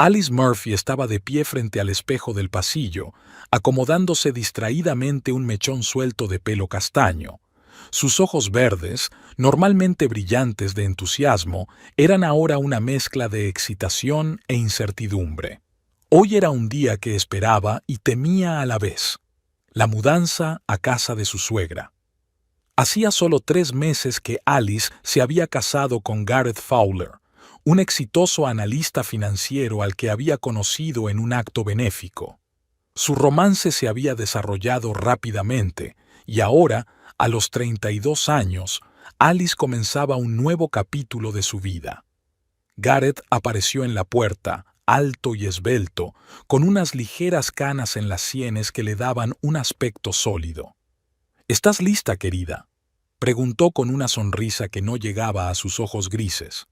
Alice Murphy estaba de pie frente al espejo del pasillo, acomodándose distraídamente un mechón suelto de pelo castaño. Sus ojos verdes, normalmente brillantes de entusiasmo, eran ahora una mezcla de excitación e incertidumbre. Hoy era un día que esperaba y temía a la vez: la mudanza a casa de su suegra. Hacía solo 3 meses que Alice se había casado con Gareth Fowler, un exitoso analista financiero al que había conocido en un acto benéfico. Su romance se había desarrollado rápidamente y ahora, a los 32 años, Alice comenzaba un nuevo capítulo de su vida. Gareth apareció en la puerta, alto y esbelto, con unas ligeras canas en las sienes que le daban un aspecto sólido. «¿Estás lista, querida?», preguntó con una sonrisa que no llegaba a sus ojos grises.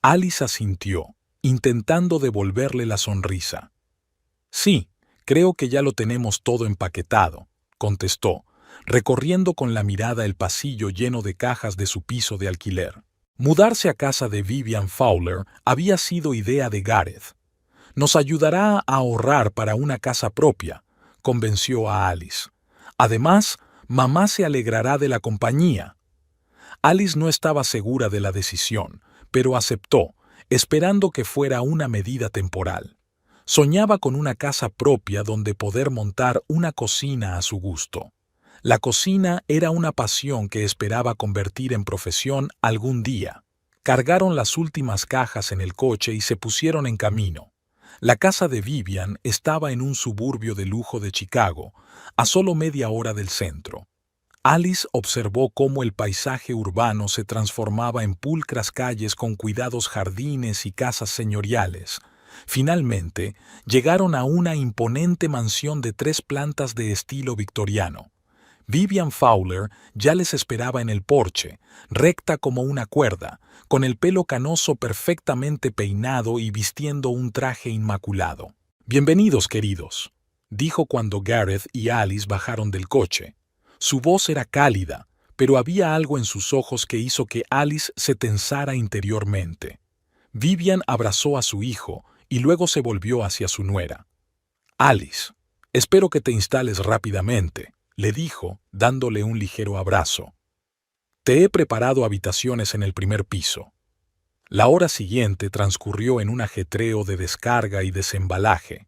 Alice asintió, intentando devolverle la sonrisa. «Sí, creo que ya lo tenemos todo empaquetado», contestó, recorriendo con la mirada el pasillo lleno de cajas de su piso de alquiler. Mudarse a casa de Vivian Fowler había sido idea de Gareth. «Nos ayudará a ahorrar para una casa propia», convenció a Alice. «Además, mamá se alegrará de la compañía». Alice no estaba segura de la decisión, pero aceptó, esperando que fuera una medida temporal. Soñaba con una casa propia donde poder montar una cocina a su gusto. La cocina era una pasión que esperaba convertir en profesión algún día. Cargaron las últimas cajas en el coche y se pusieron en camino. La casa de Vivian estaba en un suburbio de lujo de Chicago, a solo media hora del centro. Alice observó cómo el paisaje urbano se transformaba en pulcras calles con cuidados jardines y casas señoriales. Finalmente, llegaron a una imponente mansión de 3 plantas de estilo victoriano. Vivian Fowler ya les esperaba en el porche, recta como una cuerda, con el pelo canoso perfectamente peinado y vistiendo un traje inmaculado. «Bienvenidos, queridos», dijo cuando Gareth y Alice bajaron del coche. Su voz era cálida, pero había algo en sus ojos que hizo que Alice se tensara interiormente. Vivian abrazó a su hijo y luego se volvió hacia su nuera. «Alice, espero que te instales rápidamente», le dijo, dándole un ligero abrazo. «Te he preparado habitaciones en el primer piso». La hora siguiente transcurrió en un ajetreo de descarga y desembalaje.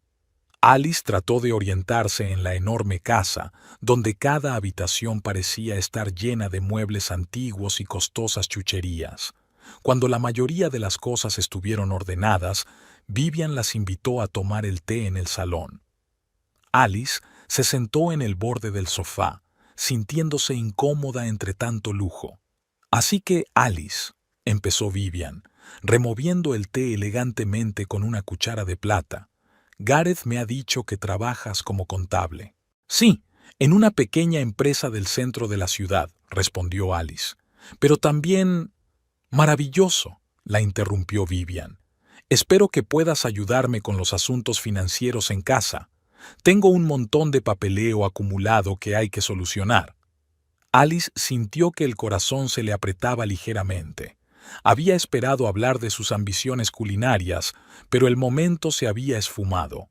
Alice trató de orientarse en la enorme casa, donde cada habitación parecía estar llena de muebles antiguos y costosas chucherías. Cuando la mayoría de las cosas estuvieron ordenadas, Vivian las invitó a tomar el té en el salón. Alice se sentó en el borde del sofá, sintiéndose incómoda entre tanto lujo. «Así que, Alice», empezó Vivian, removiendo el té elegantemente con una cuchara de plata, «Gareth me ha dicho que trabajas como contable». «Sí, en una pequeña empresa del centro de la ciudad», respondió Alice. «Pero también...» «Maravilloso», la interrumpió Vivian. «Espero que puedas ayudarme con los asuntos financieros en casa. Tengo un montón de papeleo acumulado que hay que solucionar». Alice sintió que el corazón se le apretaba ligeramente. Había esperado hablar de sus ambiciones culinarias, pero el momento se había esfumado.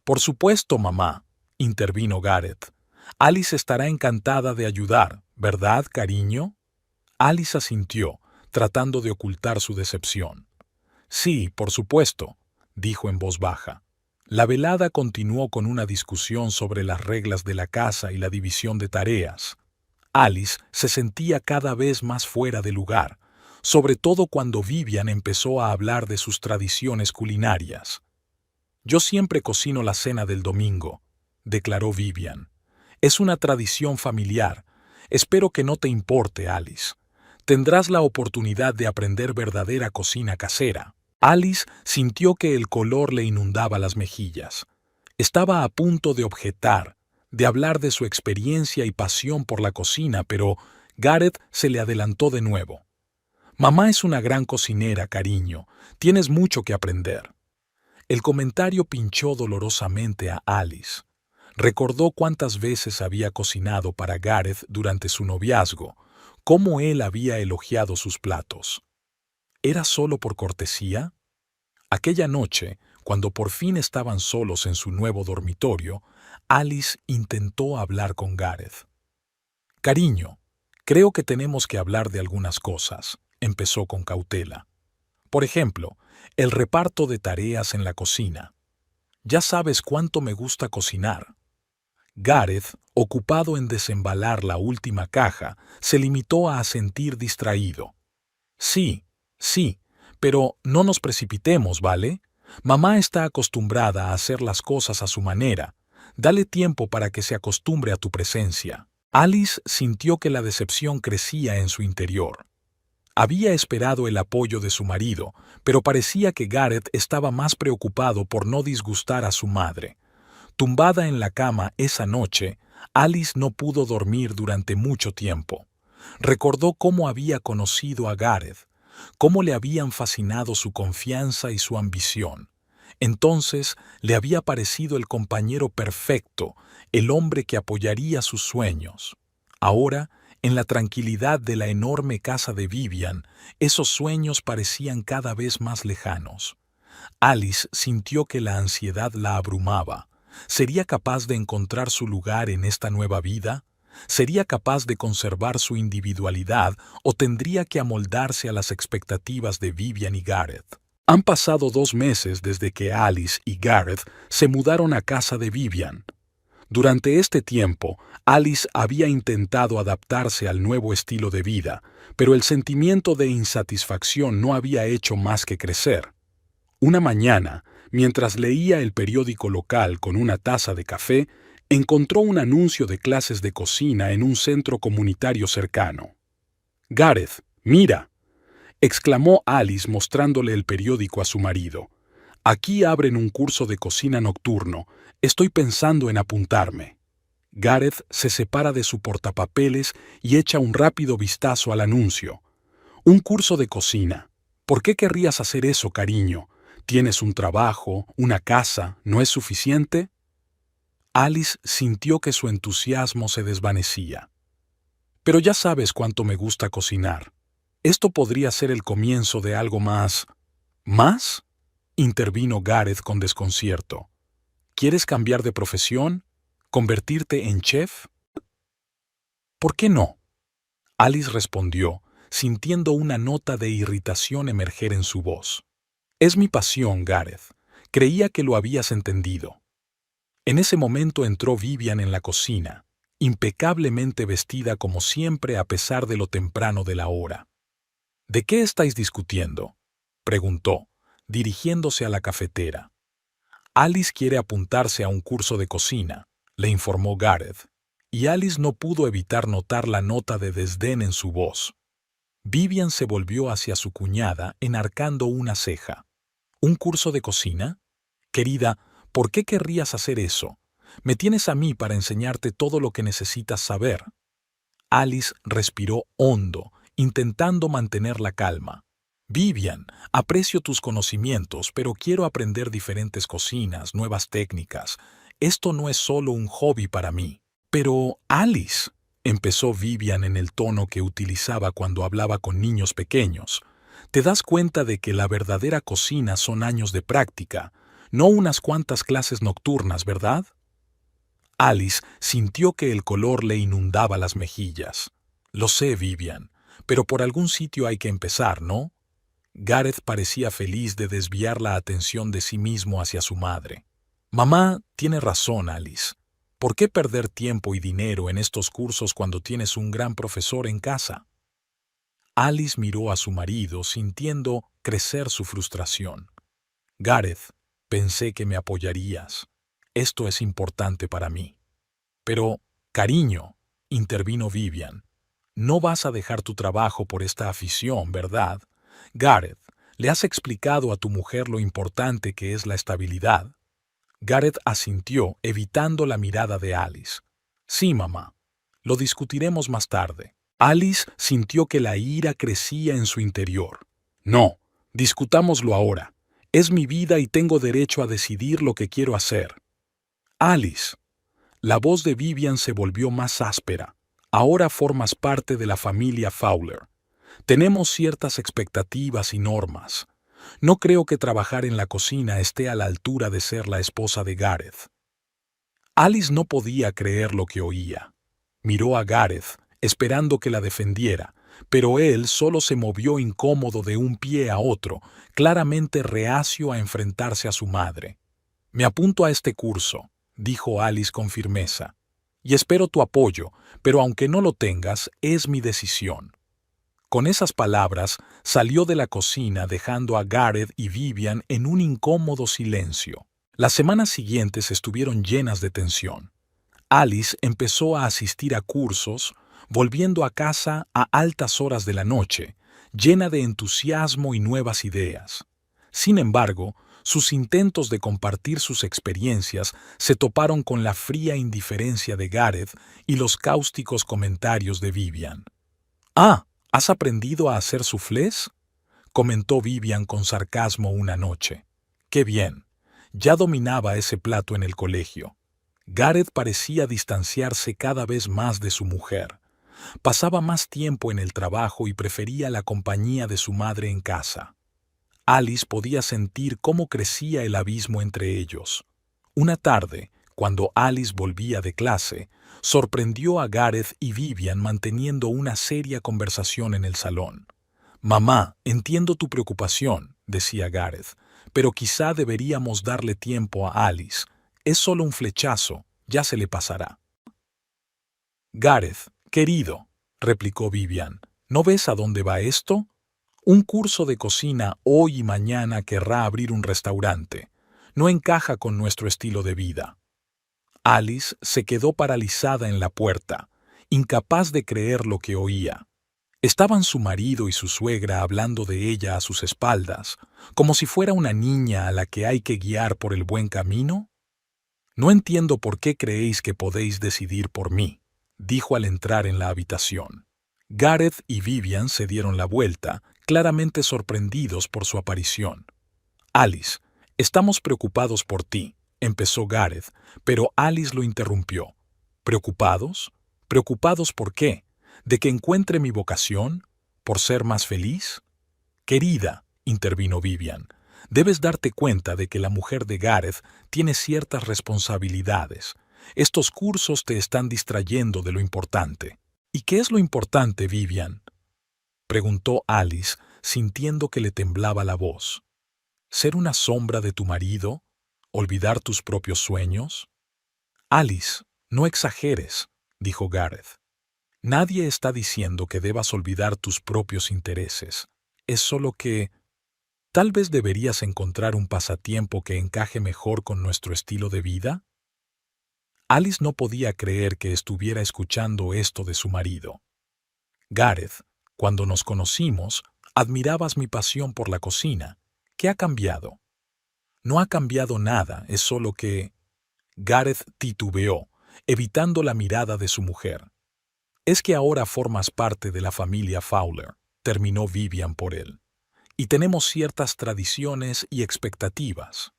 «Por supuesto, mamá», intervino Gareth. «Alice estará encantada de ayudar, ¿verdad, cariño?» Alice asintió, tratando de ocultar su decepción. «Sí, por supuesto», dijo en voz baja. La velada continuó con una discusión sobre las reglas de la casa y la división de tareas. Alice se sentía cada vez más fuera de lugar, sobre todo cuando Vivian empezó a hablar de sus tradiciones culinarias. «Yo siempre cocino la cena del domingo», declaró Vivian. «Es una tradición familiar. Espero que no te importe, Alice. Tendrás la oportunidad de aprender verdadera cocina casera». Alice sintió que el color le inundaba las mejillas. Estaba a punto de objetar, de hablar de su experiencia y pasión por la cocina, pero Gareth se le adelantó de nuevo. «Mamá es una gran cocinera, cariño. Tienes mucho que aprender». El comentario pinchó dolorosamente a Alice. Recordó cuántas veces había cocinado para Gareth durante su noviazgo, cómo él había elogiado sus platos. ¿Era solo por cortesía? Aquella noche, Cuando por fin estaban solos en su nuevo dormitorio, Alice intentó hablar con Gareth. «Cariño, creo que tenemos que hablar de algunas cosas», empezó con cautela. «Por ejemplo, el reparto de tareas en la cocina. Ya sabes cuánto me gusta cocinar». Gareth, ocupado en desembalar la última caja, se limitó a asentir distraído. «Sí, sí, pero no nos precipitemos, ¿vale? Mamá está acostumbrada a hacer las cosas a su manera. Dale tiempo para que se acostumbre a tu presencia». Alice sintió que la decepción crecía en su interior. Había esperado el apoyo de su marido, pero parecía que Gareth estaba más preocupado por no disgustar a su madre. Tumbada en la cama esa noche, Alice no pudo dormir durante mucho tiempo. Recordó cómo había conocido a Gareth, cómo le habían fascinado su confianza y su ambición. Entonces le había parecido el compañero perfecto, el hombre que apoyaría sus sueños. Ahora, en la tranquilidad de la enorme casa de Vivian, esos sueños parecían cada vez más lejanos. Alice sintió que la ansiedad la abrumaba. ¿Sería capaz de encontrar su lugar en esta nueva vida? ¿Sería capaz de conservar su individualidad o tendría que amoldarse a las expectativas de Vivian y Gareth? Han pasado 2 meses desde que Alice y Gareth se mudaron a casa de Vivian. Durante este tiempo, Alice había intentado adaptarse al nuevo estilo de vida, pero el sentimiento de insatisfacción no había hecho más que crecer. Una mañana, mientras leía el periódico local con una taza de café, encontró un anuncio de clases de cocina en un centro comunitario cercano. «Gareth, mira», exclamó Alice mostrándole el periódico a su marido. «Aquí abren un curso de cocina nocturno. Estoy pensando en apuntarme». Gareth se separa de su portapapeles y echa un rápido vistazo al anuncio. «Un curso de cocina. ¿Por qué querrías hacer eso, cariño? ¿Tienes un trabajo, una casa? ¿No es suficiente?» Alice sintió que su entusiasmo se desvanecía. «Pero ya sabes cuánto me gusta cocinar. Esto podría ser el comienzo de algo más». «¿Más?», intervino Gareth con desconcierto. «¿Quieres cambiar de profesión? ¿Convertirte en chef?» «¿Por qué no?», Alice respondió, sintiendo una nota de irritación emerger en su voz. «Es mi pasión, Gareth. Creía que lo habías entendido». En ese momento entró Vivian en la cocina, impecablemente vestida como siempre a pesar de lo temprano de la hora. «¿De qué estáis discutiendo?», preguntó, dirigiéndose a la cafetera. «Alice quiere apuntarse a un curso de cocina», le informó Gareth, y Alice no pudo evitar notar la nota de desdén en su voz. Vivian se volvió hacia su cuñada enarcando una ceja. «¿Un curso de cocina? Querida, ¿por qué querrías hacer eso? Me tienes a mí para enseñarte todo lo que necesitas saber». Alice respiró hondo, intentando mantener la calma. «Vivian, aprecio tus conocimientos, pero quiero aprender diferentes cocinas, nuevas técnicas. Esto no es solo un hobby para mí». «Pero, Alice», empezó Vivian en el tono que utilizaba cuando hablaba con niños pequeños, «te das cuenta de que la verdadera cocina son años de práctica, no unas cuantas clases nocturnas, ¿verdad?» Alice sintió que el color le inundaba las mejillas. «Lo sé, Vivian, pero por algún sitio hay que empezar, ¿no?». Gareth parecía feliz de desviar la atención de sí mismo hacia su madre. «Mamá tiene razón, Alice. ¿Por qué perder tiempo y dinero en estos cursos cuando tienes un gran profesor en casa?». Alice miró a su marido sintiendo crecer su frustración. «Gareth, pensé que me apoyarías. Esto es importante para mí». «Pero, cariño», intervino Vivian, «no vas a dejar tu trabajo por esta afición, ¿verdad? Gareth, ¿le has explicado a tu mujer lo importante que es la estabilidad?». Gareth asintió, evitando la mirada de Alice. «Sí, mamá. Lo discutiremos más tarde». Alice sintió que la ira crecía en su interior. «No, discutámoslo ahora. Es mi vida y tengo derecho a decidir lo que quiero hacer». «Alice». La voz de Vivian se volvió más áspera. «Ahora formas parte de la familia Fowler. Tenemos ciertas expectativas y normas. No creo que trabajar en la cocina esté a la altura de ser la esposa de Gareth. Alice no podía creer lo que oía. Miró a Gareth, esperando que la defendiera, pero él solo se movió incómodo de un pie a otro, claramente reacio a enfrentarse a su madre. «Me apunto a este curso», dijo Alice con firmeza, «y espero tu apoyo, pero aunque no lo tengas, es mi decisión». Con esas palabras, salió de la cocina dejando a Gareth y Vivian en un incómodo silencio. Las semanas siguientes estuvieron llenas de tensión. Alice empezó a asistir a cursos, volviendo a casa a altas horas de la noche, llena de entusiasmo y nuevas ideas. Sin embargo, sus intentos de compartir sus experiencias se toparon con la fría indiferencia de Gareth y los cáusticos comentarios de Vivian. «Ah, ¿has aprendido a hacer soufflés?», comentó Vivian con sarcasmo una noche. «Qué bien. Ya dominaba ese plato en el colegio». Gareth parecía distanciarse cada vez más de su mujer. Pasaba más tiempo en el trabajo y prefería la compañía de su madre en casa. Alice podía sentir cómo crecía el abismo entre ellos. Una tarde, cuando Alice volvía de clase, sorprendió a Gareth y Vivian manteniendo una seria conversación en el salón. «Mamá, entiendo tu preocupación», decía Gareth, «pero quizá deberíamos darle tiempo a Alice. Es solo un flechazo, ya se le pasará». «Gareth, querido», replicó Vivian, «¿no ves a dónde va esto? Un curso de cocina hoy y mañana querrá abrir un restaurante. No encaja con nuestro estilo de vida». Alice se quedó paralizada en la puerta, incapaz de creer lo que oía. Estaban su marido y su suegra hablando de ella a sus espaldas, como si fuera una niña a la que hay que guiar por el buen camino. «No entiendo por qué creéis que podéis decidir por mí», dijo al entrar en la habitación. Gareth y Vivian se dieron la vuelta, claramente sorprendidos por su aparición. «Alice, estamos preocupados por ti», empezó Gareth, pero Alice lo interrumpió. «¿Preocupados? ¿Preocupados por qué? ¿De que encuentre mi vocación? ¿Por ser más feliz?» «Querida», intervino Vivian, «debes darte cuenta de que la mujer de Gareth tiene ciertas responsabilidades. Estos cursos te están distrayendo de lo importante». «¿Y qué es lo importante, Vivian?», preguntó Alice, sintiendo que le temblaba la voz. «¿Ser una sombra de tu marido? ¿Olvidar tus propios sueños?» «Alice, no exageres», dijo Gareth. «Nadie está diciendo que debas olvidar tus propios intereses. Es solo que tal vez deberías encontrar un pasatiempo que encaje mejor con nuestro estilo de vida». Alice no podía creer que estuviera escuchando esto de su marido. «Gareth, cuando nos conocimos, admirabas mi pasión por la cocina. ¿Qué ha cambiado?» «No ha cambiado nada, es solo que...». Gareth titubeó, evitando la mirada de su mujer. «Es que ahora formas parte de la familia Fowler», terminó Vivian por él. «Y tenemos ciertas tradiciones y expectativas».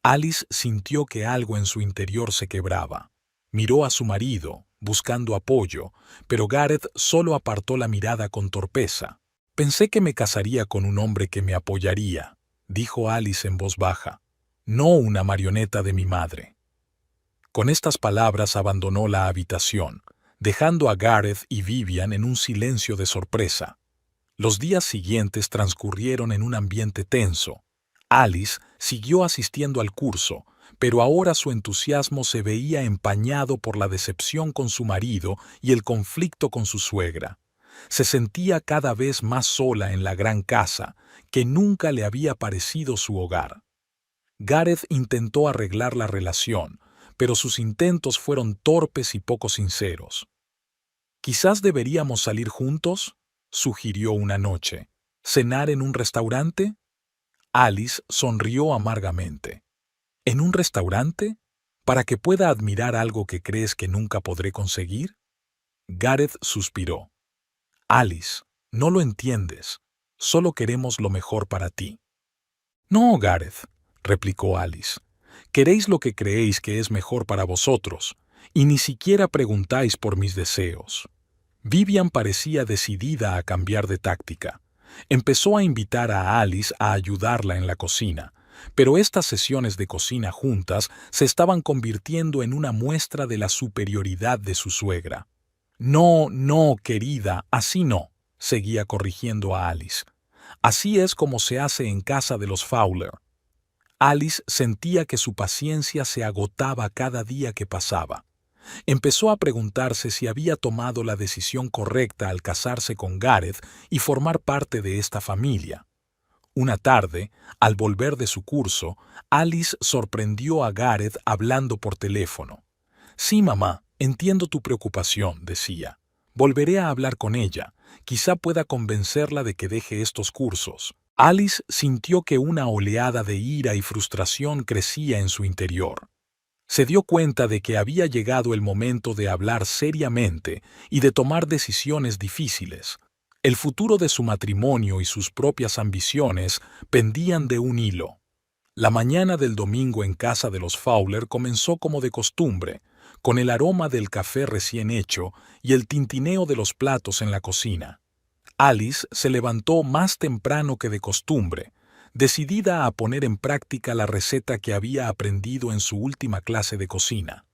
Alice sintió que algo en su interior se quebraba. Miró a su marido, buscando apoyo, pero Gareth solo apartó la mirada con torpeza. «Pensé que me casaría con un hombre que me apoyaría», dijo Alice en voz baja, «no una marioneta de mi madre». Con estas palabras abandonó la habitación, dejando a Gareth y Vivian en un silencio de sorpresa. Los días siguientes transcurrieron en un ambiente tenso. Alice siguió asistiendo al curso, pero ahora su entusiasmo se veía empañado por la decepción con su marido y el conflicto con su suegra. Se sentía cada vez más sola en la gran casa, que nunca le había parecido su hogar. Gareth intentó arreglar la relación, pero sus intentos fueron torpes y poco sinceros. «Quizás deberíamos salir juntos», sugirió una noche. «¿Cenar en un restaurante?» Alice sonrió amargamente. «¿En un restaurante? ¿Para que pueda admirar algo que crees que nunca podré conseguir?» Gareth suspiró. «Alice, no lo entiendes. Solo queremos lo mejor para ti». «No, Gareth», replicó Alice. «Queréis lo que creéis que es mejor para vosotros, y ni siquiera preguntáis por mis deseos». Vivian parecía decidida a cambiar de táctica. Empezó a invitar a Alice a ayudarla en la cocina, pero estas sesiones de cocina juntas se estaban convirtiendo en una muestra de la superioridad de su suegra. No, no, querida, así no, seguía corrigiendo a Alice. Así es como se hace en casa de los Fowler. Alice sentía que su paciencia se agotaba cada día que pasaba. Empezó a preguntarse si había tomado la decisión correcta al casarse con Gareth y formar parte de esta familia. Una tarde, al volver de su curso, Alice sorprendió a Gareth hablando por teléfono. «Sí, mamá, entiendo tu preocupación», decía. «Volveré a hablar con ella. Quizá pueda convencerla de que deje estos cursos». Alice sintió que una oleada de ira y frustración crecía en su interior. Se dio cuenta de que había llegado el momento de hablar seriamente y de tomar decisiones difíciles. El futuro de su matrimonio y sus propias ambiciones pendían de un hilo. La mañana del domingo en casa de los Fowler comenzó como de costumbre, con el aroma del café recién hecho y el tintineo de los platos en la cocina. Alice se levantó más temprano que de costumbre, decidida a poner en práctica la receta que había aprendido en su última clase de cocina.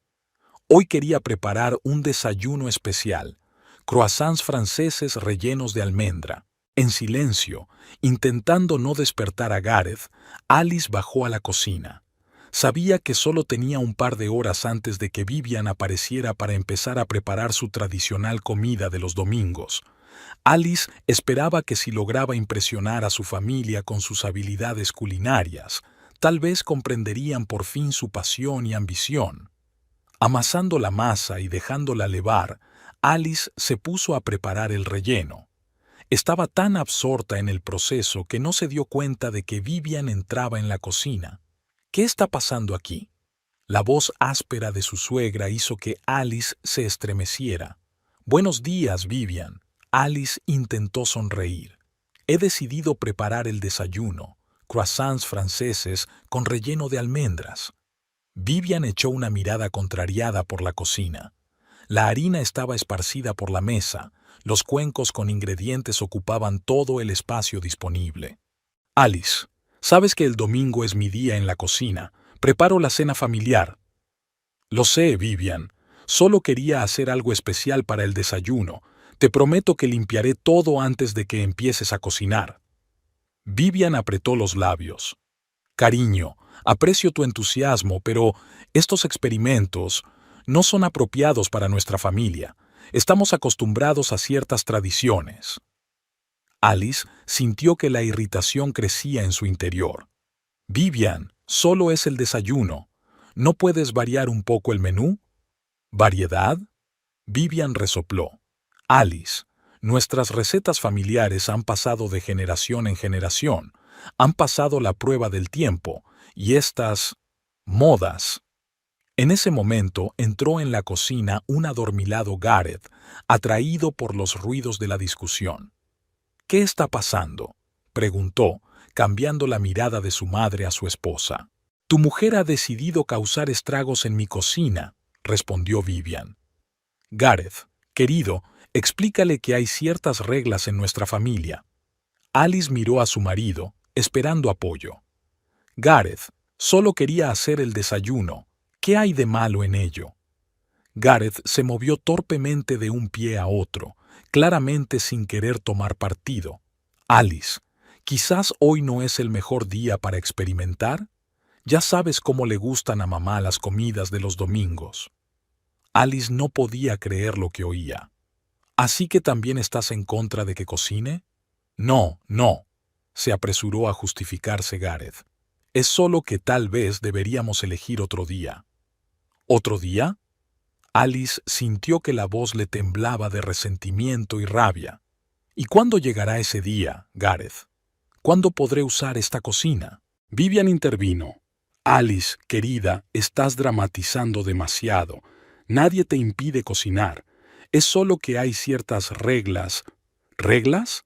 Hoy quería preparar un desayuno especial, croissants franceses rellenos de almendra. En silencio, intentando no despertar a Gareth, Alice bajó a la cocina. Sabía que solo tenía un par de horas antes de que Vivian apareciera para empezar a preparar su tradicional comida de los domingos. Alice esperaba que si lograba impresionar a su familia con sus habilidades culinarias, tal vez comprenderían por fin su pasión y ambición. Amasando la masa y dejándola levar, Alice se puso a preparar el relleno. Estaba tan absorta en el proceso que no se dio cuenta de que Vivian entraba en la cocina. «¿Qué está pasando aquí?». La voz áspera de su suegra hizo que Alice se estremeciera. «Buenos días, Vivian». Alice intentó sonreír. «He decidido preparar el desayuno, croissants franceses con relleno de almendras». Vivian echó una mirada contrariada por la cocina. La harina estaba esparcida por la mesa, los cuencos con ingredientes ocupaban todo el espacio disponible. «Alice, sabes que el domingo es mi día en la cocina. Preparo la cena familiar». «Lo sé, Vivian. Solo quería hacer algo especial para el desayuno. Te prometo que limpiaré todo antes de que empieces a cocinar». Vivian apretó los labios. «Cariño, aprecio tu entusiasmo, pero estos experimentos no son apropiados para nuestra familia. Estamos acostumbrados a ciertas tradiciones». Alice sintió que la irritación crecía en su interior. «Vivian, solo es el desayuno. ¿No puedes variar un poco el menú?». «¿Variedad?». Vivian resopló. «Alice, nuestras recetas familiares han pasado de generación en generación, han pasado la prueba del tiempo, y estas modas». En ese momento entró en la cocina un adormilado Gareth, atraído por los ruidos de la discusión. «¿Qué está pasando?», preguntó, cambiando la mirada de su madre a su esposa. «Tu mujer ha decidido causar estragos en mi cocina», respondió Vivian. «Gareth, querido, explícale que hay ciertas reglas en nuestra familia». Alice miró a su marido, esperando apoyo. «Gareth, solo quería hacer el desayuno. ¿Qué hay de malo en ello?». Gareth se movió torpemente de un pie a otro, claramente sin querer tomar partido. «Alice, quizás hoy no es el mejor día para experimentar. Ya sabes cómo le gustan a mamá las comidas de los domingos». Alice no podía creer lo que oía. «¿Así que también estás en contra de que cocine?». «No, no», se apresuró a justificarse Gareth. «Es solo que tal vez deberíamos elegir otro día». «¿Otro día?». Alice sintió que la voz le temblaba de resentimiento y rabia. «¿Y cuándo llegará ese día, Gareth? ¿Cuándo podré usar esta cocina?». Vivian intervino. «Alice, querida, estás dramatizando demasiado. Nadie te impide cocinar. Es solo que hay ciertas reglas». «¿Reglas?».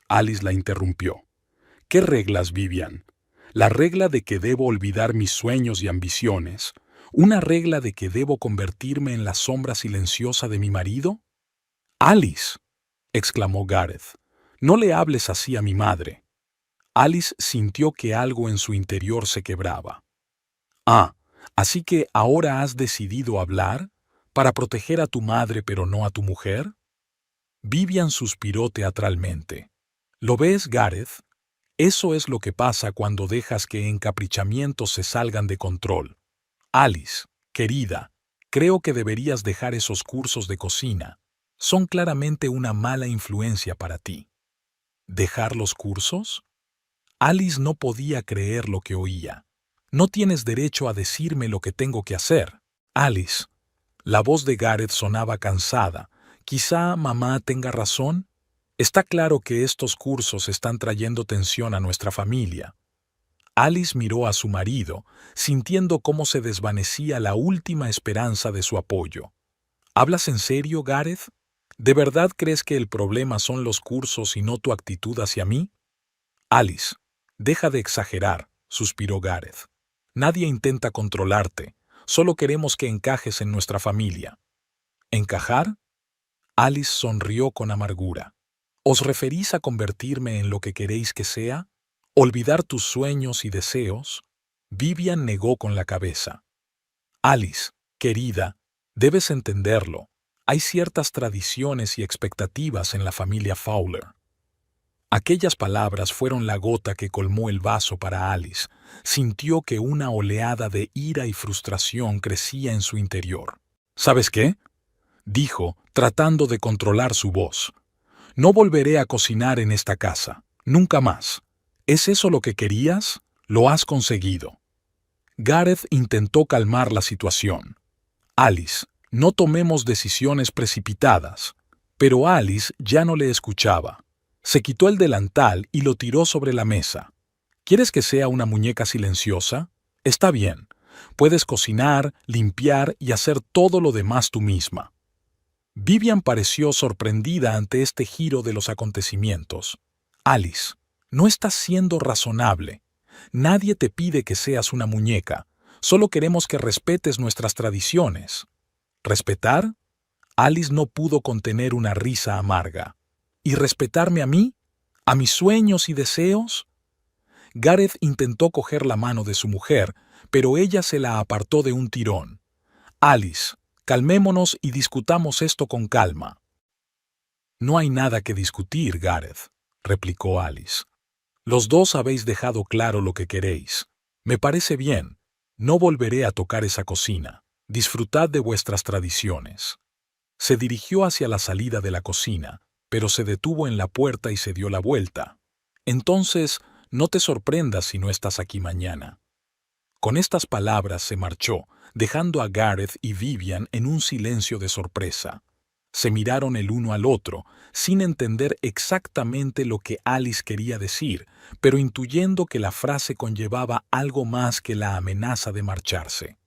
Alice la interrumpió. «¿Qué reglas, Vivian?». «La regla de que debo olvidar mis sueños y ambiciones. ¿Una regla de que debo convertirme en la sombra silenciosa de mi marido?». «Alice», exclamó Gareth, No le hables así a mi madre. Alice sintió que algo en su interior se quebraba. Ah, ¿así que ahora has decidido hablar? ¿Para proteger a tu madre pero no a tu mujer? Vivian suspiró teatralmente. ¿Lo ves, Gareth? Eso es lo que pasa cuando dejas que encaprichamientos se salgan de control. Alice, querida, creo que deberías dejar esos cursos de cocina. Son claramente una mala influencia para ti. ¿Dejar los cursos? Alice no podía creer lo que oía. No tienes derecho a decirme lo que tengo que hacer. Alice. La voz de Gareth sonaba cansada. Quizá mamá tenga razón. Está claro que estos cursos están trayendo tensión a nuestra familia. Alice miró a su marido, sintiendo cómo se desvanecía la última esperanza de su apoyo. ¿Hablas en serio, Gareth? ¿De verdad crees que el problema son los cursos y no tu actitud hacia mí? Alice, deja de exagerar, suspiró Gareth. Nadie intenta controlarte, solo queremos que encajes en nuestra familia. ¿Encajar? Alice sonrió con amargura. ¿Os referís a convertirme en lo que queréis que sea? ¿Olvidar tus sueños y deseos? Vivian negó con la cabeza. Alice, querida, debes entenderlo. Hay ciertas tradiciones y expectativas en la familia Fowler. Aquellas palabras fueron la gota que colmó el vaso para Alice. Sintió que una oleada de ira y frustración crecía en su interior. ¿Sabes qué? Dijo, tratando de controlar su voz. No volveré a cocinar en esta casa. Nunca más. ¿Es eso lo que querías? Lo has conseguido. Gareth intentó calmar la situación. Alice, no tomemos decisiones precipitadas. Pero Alice ya no le escuchaba. Se quitó el delantal y lo tiró sobre la mesa. ¿Quieres que sea una muñeca silenciosa? Está bien. Puedes cocinar, limpiar y hacer todo lo demás tú misma. Vivian pareció sorprendida ante este giro de los acontecimientos. Alice, no estás siendo razonable. Nadie te pide que seas una muñeca. Solo queremos que respetes nuestras tradiciones. ¿Respetar? Alice no pudo contener una risa amarga. ¿Y respetarme a mí? ¿A mis sueños y deseos? Gareth intentó coger la mano de su mujer, pero ella se la apartó de un tirón. Alice, calmémonos y discutamos esto con calma. No hay nada que discutir, Gareth, replicó Alice. Los dos habéis dejado claro lo que queréis. Me parece bien. No volveré a tocar esa cocina. Disfrutad de vuestras tradiciones. Se dirigió hacia la salida de la cocina, pero se detuvo en la puerta y se dio la vuelta. Entonces, no te sorprendas si no estás aquí mañana. Con estas palabras se marchó, dejando a Gareth y Vivian en un silencio de sorpresa. Se miraron el uno al otro, sin entender exactamente lo que Alice quería decir, pero intuyendo que la frase conllevaba algo más que la amenaza de marcharse.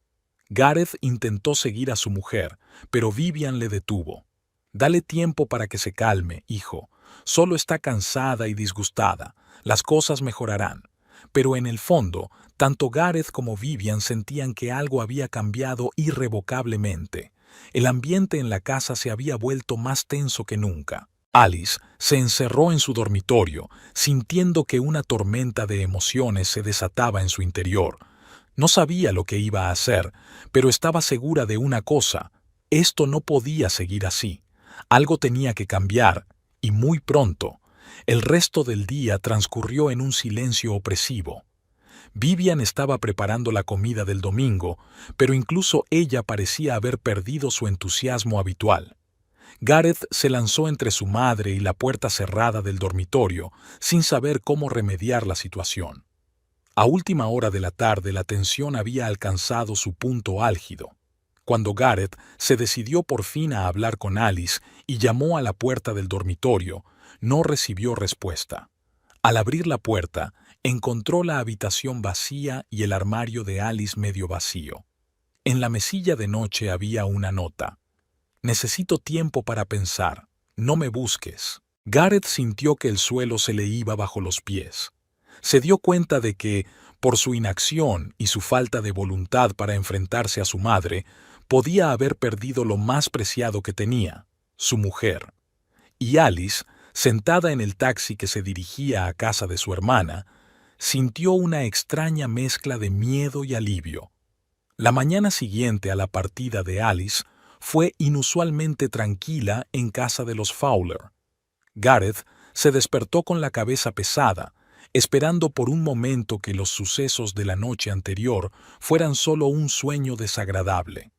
Gareth intentó seguir a su mujer, pero Vivian le detuvo. Dale tiempo para que se calme, hijo. Solo está cansada y disgustada. Las cosas mejorarán. Pero en el fondo, tanto Gareth como Vivian sentían que algo había cambiado irrevocablemente. El ambiente en la casa se había vuelto más tenso que nunca. Alice se encerró en su dormitorio, sintiendo que una tormenta de emociones se desataba en su interior. No sabía lo que iba a hacer, pero estaba segura de una cosa: esto no podía seguir así. Algo tenía que cambiar, y muy pronto. El resto del día transcurrió en un silencio opresivo. Vivian estaba preparando la comida del domingo, pero incluso ella parecía haber perdido su entusiasmo habitual. Gareth se lanzó entre su madre y la puerta cerrada del dormitorio, sin saber cómo remediar la situación. A última hora de la tarde la tensión había alcanzado su punto álgido. Cuando Gareth se decidió por fin a hablar con Alice y llamó a la puerta del dormitorio, no recibió respuesta. Al abrir la puerta, encontró la habitación vacía y el armario de Alice medio vacío. En la mesilla de noche había una nota. Necesito tiempo para pensar. No me busques. Gareth sintió que el suelo se le iba bajo los pies. Se dio cuenta de que, por su inacción y su falta de voluntad para enfrentarse a su madre, podía haber perdido lo más preciado que tenía, su mujer. Y Alice sentada en el taxi que se dirigía a casa de su hermana, sintió una extraña mezcla de miedo y alivio. La mañana siguiente a la partida de Alice fue inusualmente tranquila en casa de los Fowler. Gareth se despertó con la cabeza pesada, esperando por un momento que los sucesos de la noche anterior fueran solo un sueño desagradable.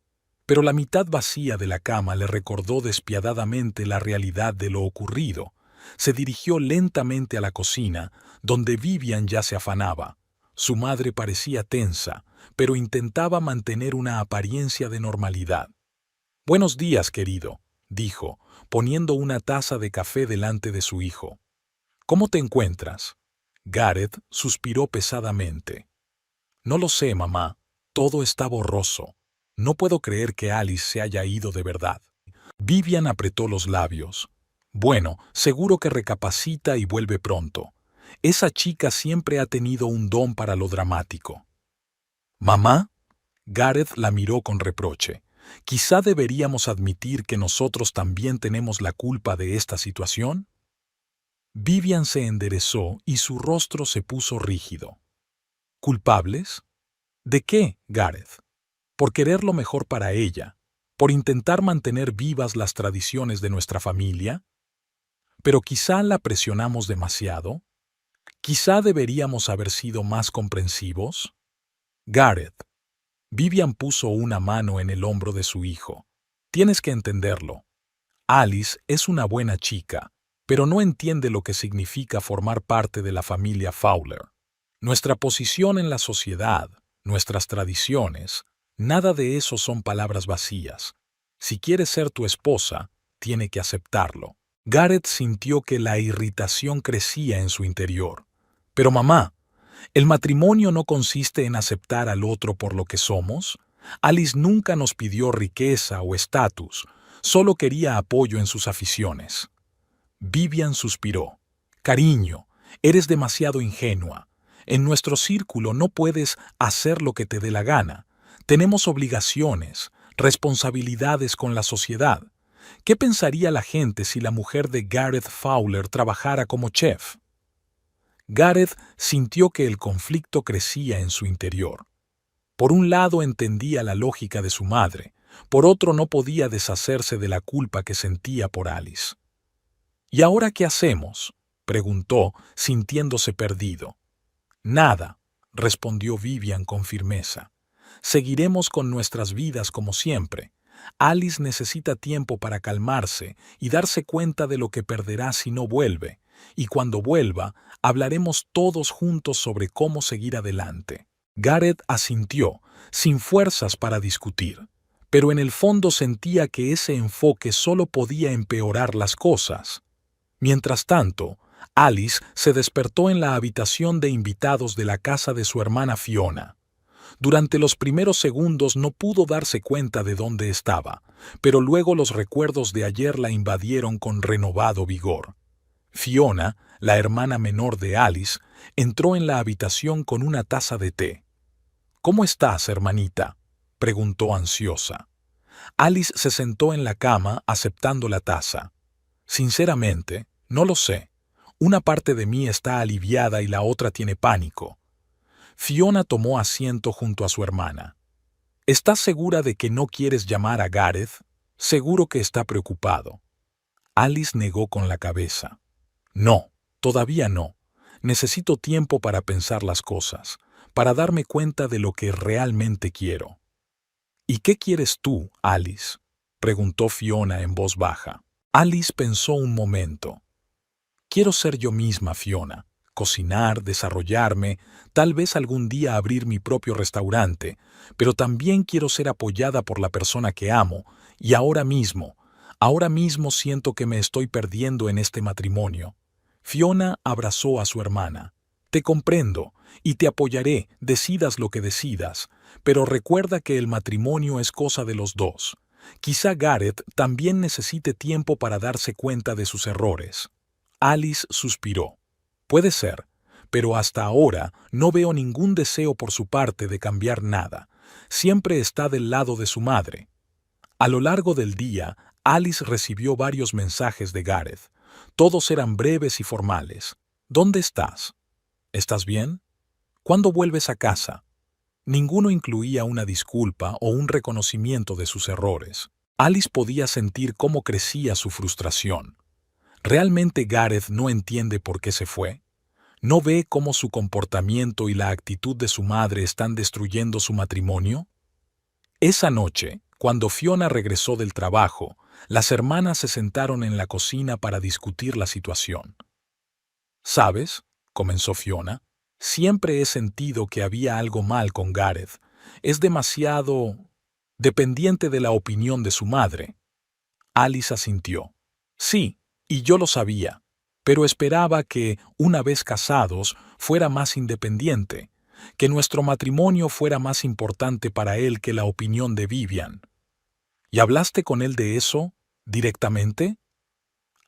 Pero la mitad vacía de la cama le recordó despiadadamente la realidad de lo ocurrido. Se dirigió lentamente a la cocina, donde Vivian ya se afanaba. Su madre parecía tensa, pero intentaba mantener una apariencia de normalidad. «Buenos días, querido», dijo, poniendo una taza de café delante de su hijo. «¿Cómo te encuentras?» Gareth suspiró pesadamente. «No lo sé, mamá. Todo está borroso. No puedo creer que Alice se haya ido de verdad». Vivian apretó los labios. «Bueno, seguro que recapacita y vuelve pronto. Esa chica siempre ha tenido un don para lo dramático». «¿Mamá?» Gareth la miró con reproche. «¿Quizá deberíamos admitir que nosotros también tenemos la culpa de esta situación?» Vivian se enderezó y su rostro se puso rígido. ¿Culpables? ¿De qué, Gareth? ¿Por querer lo mejor para ella? ¿Por intentar mantener vivas las tradiciones de nuestra familia? ¿Pero quizá la presionamos demasiado? ¿Quizá deberíamos haber sido más comprensivos? Gareth. Vivian puso una mano en el hombro de su hijo. Tienes que entenderlo. Alice es una buena chica, pero no entiende lo que significa formar parte de la familia Fowler. Nuestra posición en la sociedad, nuestras tradiciones, nada de eso son palabras vacías. Si quiere ser tu esposa, tiene que aceptarlo. Gareth sintió que la irritación crecía en su interior. Pero mamá, ¿el matrimonio no consiste en aceptar al otro por lo que somos? Alice nunca nos pidió riqueza o estatus, solo quería apoyo en sus aficiones. Vivian suspiró. Cariño, eres demasiado ingenua. En nuestro círculo no puedes hacer lo que te dé la gana. Tenemos obligaciones, responsabilidades con la sociedad. ¿Qué pensaría la gente si la mujer de Gareth Fowler trabajara como chef? Gareth sintió que el conflicto crecía en su interior. Por un lado entendía la lógica de su madre, por otro no podía deshacerse de la culpa que sentía por Alice. ¿Y ahora qué hacemos?, preguntó, sintiéndose perdido. Nada, respondió Vivian con firmeza. Seguiremos con nuestras vidas como siempre. Alice necesita tiempo para calmarse y darse cuenta de lo que perderá si no vuelve, y cuando vuelva, hablaremos todos juntos sobre cómo seguir adelante. Gareth asintió, sin fuerzas para discutir, pero en el fondo sentía que ese enfoque solo podía empeorar las cosas. Mientras tanto, Alice se despertó en la habitación de invitados de la casa de su hermana Fiona. Durante los primeros segundos no pudo darse cuenta de dónde estaba, pero luego los recuerdos de ayer la invadieron con renovado vigor. Fiona, la hermana menor de Alice, entró en la habitación con una taza de té. «¿Cómo estás, hermanita?», preguntó ansiosa. Alice se sentó en la cama aceptando la taza. «Sinceramente, no lo sé. Una parte de mí está aliviada y la otra tiene pánico». Fiona tomó asiento junto a su hermana. «¿Estás segura de que no quieres llamar a Gareth? Seguro que está preocupado». Alice negó con la cabeza. «No, todavía no. Necesito tiempo para pensar las cosas, para darme cuenta de lo que realmente quiero». «¿Y qué quieres tú, Alice?», preguntó Fiona en voz baja. Alice pensó un momento. «Quiero ser yo misma, Fiona. Cocinar, desarrollarme, tal vez algún día abrir mi propio restaurante, pero también quiero ser apoyada por la persona que amo, y ahora mismo siento que me estoy perdiendo en este matrimonio». Fiona abrazó a su hermana. «Te comprendo, y te apoyaré, decidas lo que decidas, pero recuerda que el matrimonio es cosa de los dos. Quizá Gareth también necesite tiempo para darse cuenta de sus errores». Alice suspiró. «Puede ser, pero hasta ahora no veo ningún deseo por su parte de cambiar nada. Siempre está del lado de su madre». A lo largo del día, Alice recibió varios mensajes de Gareth. Todos eran breves y formales. ¿Dónde estás? ¿Estás bien? ¿Cuándo vuelves a casa? Ninguno incluía una disculpa o un reconocimiento de sus errores. Alice podía sentir cómo crecía su frustración. ¿Realmente Gareth no entiende por qué se fue? ¿No ve cómo su comportamiento y la actitud de su madre están destruyendo su matrimonio? Esa noche, cuando Fiona regresó del trabajo, las hermanas se sentaron en la cocina para discutir la situación. «¿Sabes?», comenzó Fiona, «siempre he sentido que había algo mal con Gareth. Es demasiado dependiente de la opinión de su madre». Alice asintió. «Sí, y yo lo sabía, pero esperaba que, una vez casados, fuera más independiente, que nuestro matrimonio fuera más importante para él que la opinión de Vivian». «¿Y hablaste con él de eso, directamente?».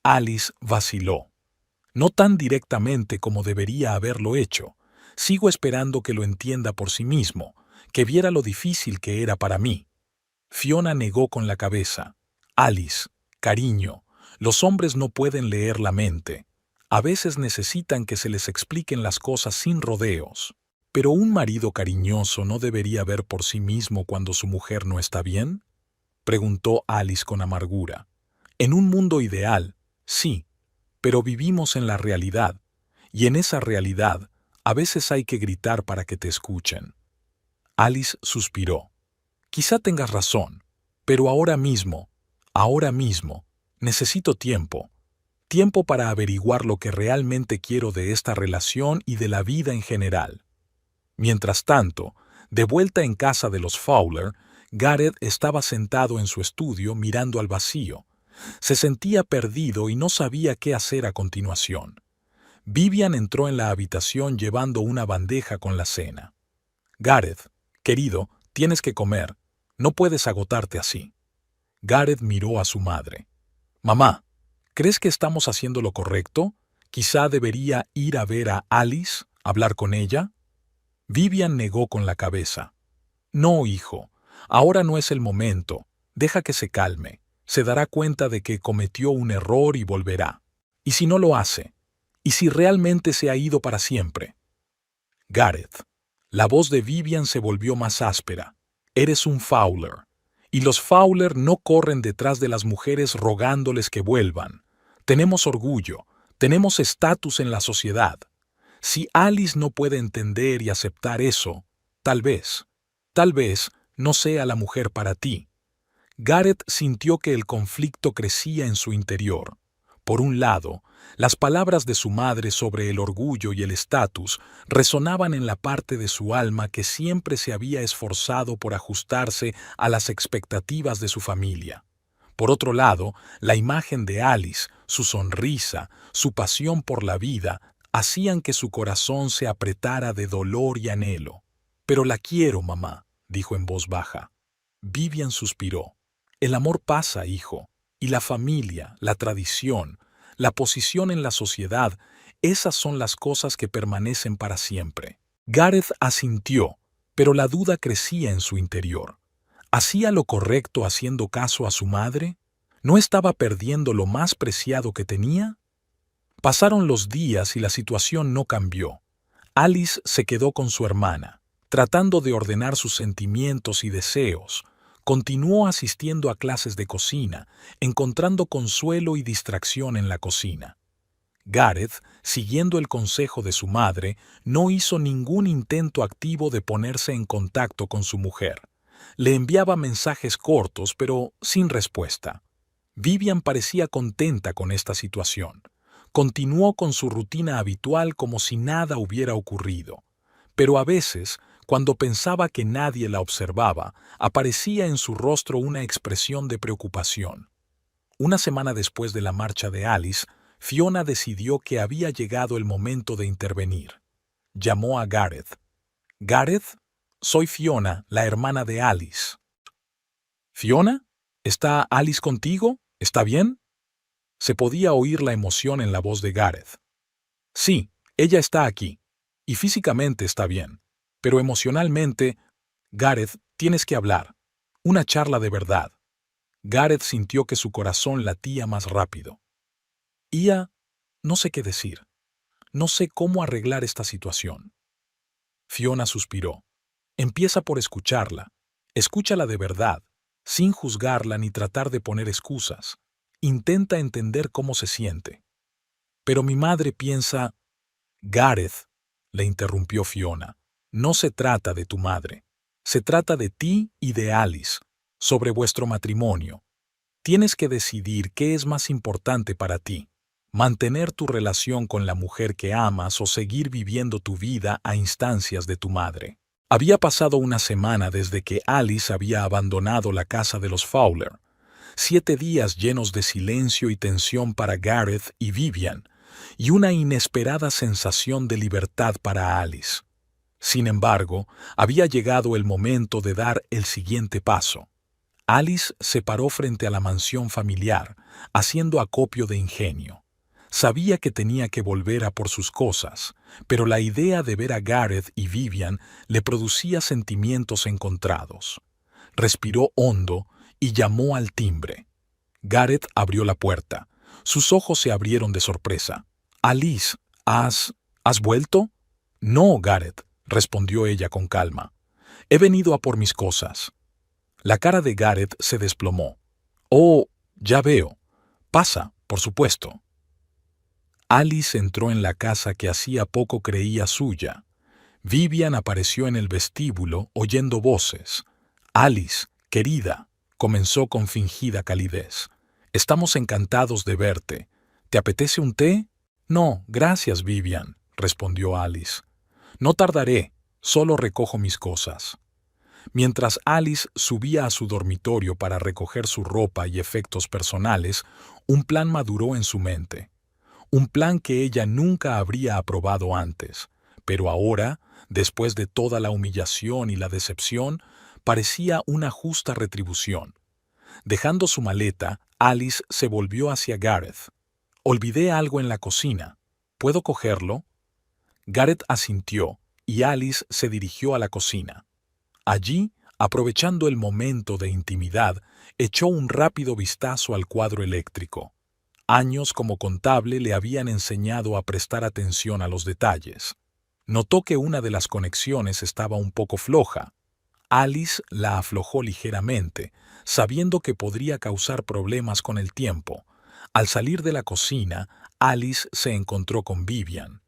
Alice vaciló. «No tan directamente como debería haberlo hecho. Sigo esperando que lo entienda por sí mismo, que viera lo difícil que era para mí». Fiona negó con la cabeza. «Alice, cariño, los hombres no pueden leer la mente. A veces necesitan que se les expliquen las cosas sin rodeos. ¿Pero un marido cariñoso no debería ver por sí mismo cuando su mujer no está bien?», preguntó Alice con amargura. «En un mundo ideal, sí, pero vivimos en la realidad, y en esa realidad a veces hay que gritar para que te escuchen». Alice suspiró. «Quizá tengas razón, pero ahora mismo, necesito tiempo. Tiempo para averiguar lo que realmente quiero de esta relación y de la vida en general». Mientras tanto, de vuelta en casa de los Fowler, Gareth estaba sentado en su estudio mirando al vacío. Se sentía perdido y no sabía qué hacer a continuación. Vivian entró en la habitación llevando una bandeja con la cena. «Gareth, querido, tienes que comer. No puedes agotarte así». Gareth miró a su madre. «Mamá, ¿crees que estamos haciendo lo correcto? ¿Quizá debería ir a ver a Alice, hablar con ella?». Vivian negó con la cabeza. «No, hijo, ahora no es el momento. Deja que se calme. Se dará cuenta de que cometió un error y volverá. ¿Y si no lo hace? ¿Y si realmente se ha ido para siempre?». «Gareth». La voz de Vivian se volvió más áspera. «Eres un Fowler. Y los Fowler no corren detrás de las mujeres rogándoles que vuelvan. Tenemos orgullo, tenemos estatus en la sociedad. Si Alice no puede entender y aceptar eso, tal vez no sea la mujer para ti». Gareth sintió que el conflicto crecía en su interior. Por un lado, las palabras de su madre sobre el orgullo y el estatus resonaban en la parte de su alma que siempre se había esforzado por ajustarse a las expectativas de su familia. Por otro lado, la imagen de Alice, su sonrisa, su pasión por la vida, hacían que su corazón se apretara de dolor y anhelo. «Pero la quiero, mamá», dijo en voz baja. Vivian suspiró. «El amor pasa, hijo, y la familia, la tradición, la posición en la sociedad, esas son las cosas que permanecen para siempre». Gareth asintió, pero la duda crecía en su interior. ¿Hacía lo correcto haciendo caso a su madre? ¿No estaba perdiendo lo más preciado que tenía? Pasaron los días y la situación no cambió. Alice se quedó con su hermana, tratando de ordenar sus sentimientos y deseos. Continuó asistiendo a clases de cocina, encontrando consuelo y distracción en la cocina. Gareth, siguiendo el consejo de su madre, no hizo ningún intento activo de ponerse en contacto con su mujer. Le enviaba mensajes cortos, pero sin respuesta. Vivian parecía contenta con esta situación. Continuó con su rutina habitual como si nada hubiera ocurrido. Pero a veces, cuando pensaba que nadie la observaba, aparecía en su rostro una expresión de preocupación. Una semana después de la marcha de Alice, Fiona decidió que había llegado el momento de intervenir. Llamó a Gareth. «Gareth, soy Fiona, la hermana de Alice». «¿Fiona? ¿Está Alice contigo? ¿Está bien?». Se podía oír la emoción en la voz de Gareth. «Sí, ella está aquí. Y físicamente está bien. Pero emocionalmente, Gareth, tienes que hablar. Una charla de verdad». Gareth sintió que su corazón latía más rápido. Ia, no sé qué decir. No sé cómo arreglar esta situación. Fiona suspiró. Empieza por escucharla. Escúchala de verdad, sin juzgarla ni tratar de poner excusas. Intenta entender cómo se siente. Pero mi madre piensa... Gareth, le interrumpió Fiona, no se trata de tu madre. Se trata de ti y de Alice, sobre vuestro matrimonio. Tienes que decidir qué es más importante para ti. Mantener tu relación con la mujer que amas o seguir viviendo tu vida a instancias de tu madre. Había pasado una semana desde que Alice había abandonado la casa de los Fowler. 7 días llenos de silencio y tensión para Gareth y Vivian, y una inesperada sensación de libertad para Alice. Sin embargo, había llegado el momento de dar el siguiente paso. Alice se paró frente a la mansión familiar, haciendo acopio de ingenio. Sabía que tenía que volver a por sus cosas, pero la idea de ver a Gareth y Vivian le producía sentimientos encontrados. Respiró hondo y llamó al timbre. Gareth abrió la puerta. Sus ojos se abrieron de sorpresa. «Alice, ¿has vuelto?» «No, Gareth», respondió ella con calma. «He venido a por mis cosas». La cara de Gareth se desplomó. «Oh, ya veo. Pasa, por supuesto». Alice entró en la casa que hacía poco creía suya. Vivian apareció en el vestíbulo oyendo voces. «Alice, querida», comenzó con fingida calidez. «Estamos encantados de verte. ¿Te apetece un té?» «No, gracias, Vivian», respondió Alice. «No tardaré, solo recojo mis cosas». Mientras Alice subía a su dormitorio para recoger su ropa y efectos personales, un plan maduró en su mente. Un plan que ella nunca habría aprobado antes, pero ahora, después de toda la humillación y la decepción, parecía una justa retribución. Dejando su maleta, Alice se volvió hacia Gareth. «Olvidé algo en la cocina. ¿Puedo cogerlo?» Gareth asintió y Alice se dirigió a la cocina. Allí, aprovechando el momento de intimidad, echó un rápido vistazo al cuadro eléctrico. Años como contable le habían enseñado a prestar atención a los detalles. Notó que una de las conexiones estaba un poco floja. Alice la aflojó ligeramente, sabiendo que podría causar problemas con el tiempo. Al salir de la cocina, Alice se encontró con Vivian.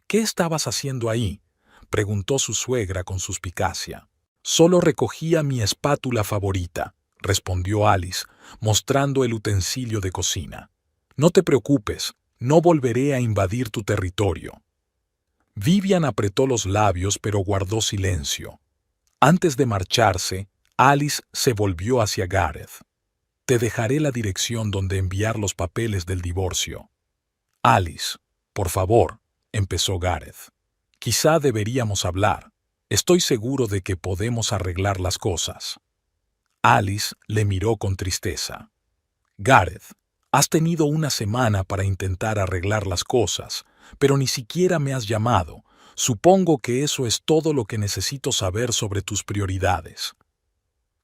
«¿Qué estabas haciendo ahí?», preguntó su suegra con suspicacia. «Solo recogía mi espátula favorita», respondió Alice, mostrando el utensilio de cocina. «No te preocupes, no volveré a invadir tu territorio». Vivian apretó los labios pero guardó silencio. Antes de marcharse, Alice se volvió hacia Gareth. «Te dejaré la dirección donde enviar los papeles del divorcio». «Alice, por favor», empezó Gareth. «Quizá deberíamos hablar. Estoy seguro de que podemos arreglar las cosas». Alice le miró con tristeza. «Gareth, has tenido una semana para intentar arreglar las cosas, pero ni siquiera me has llamado. Supongo que eso es todo lo que necesito saber sobre tus prioridades».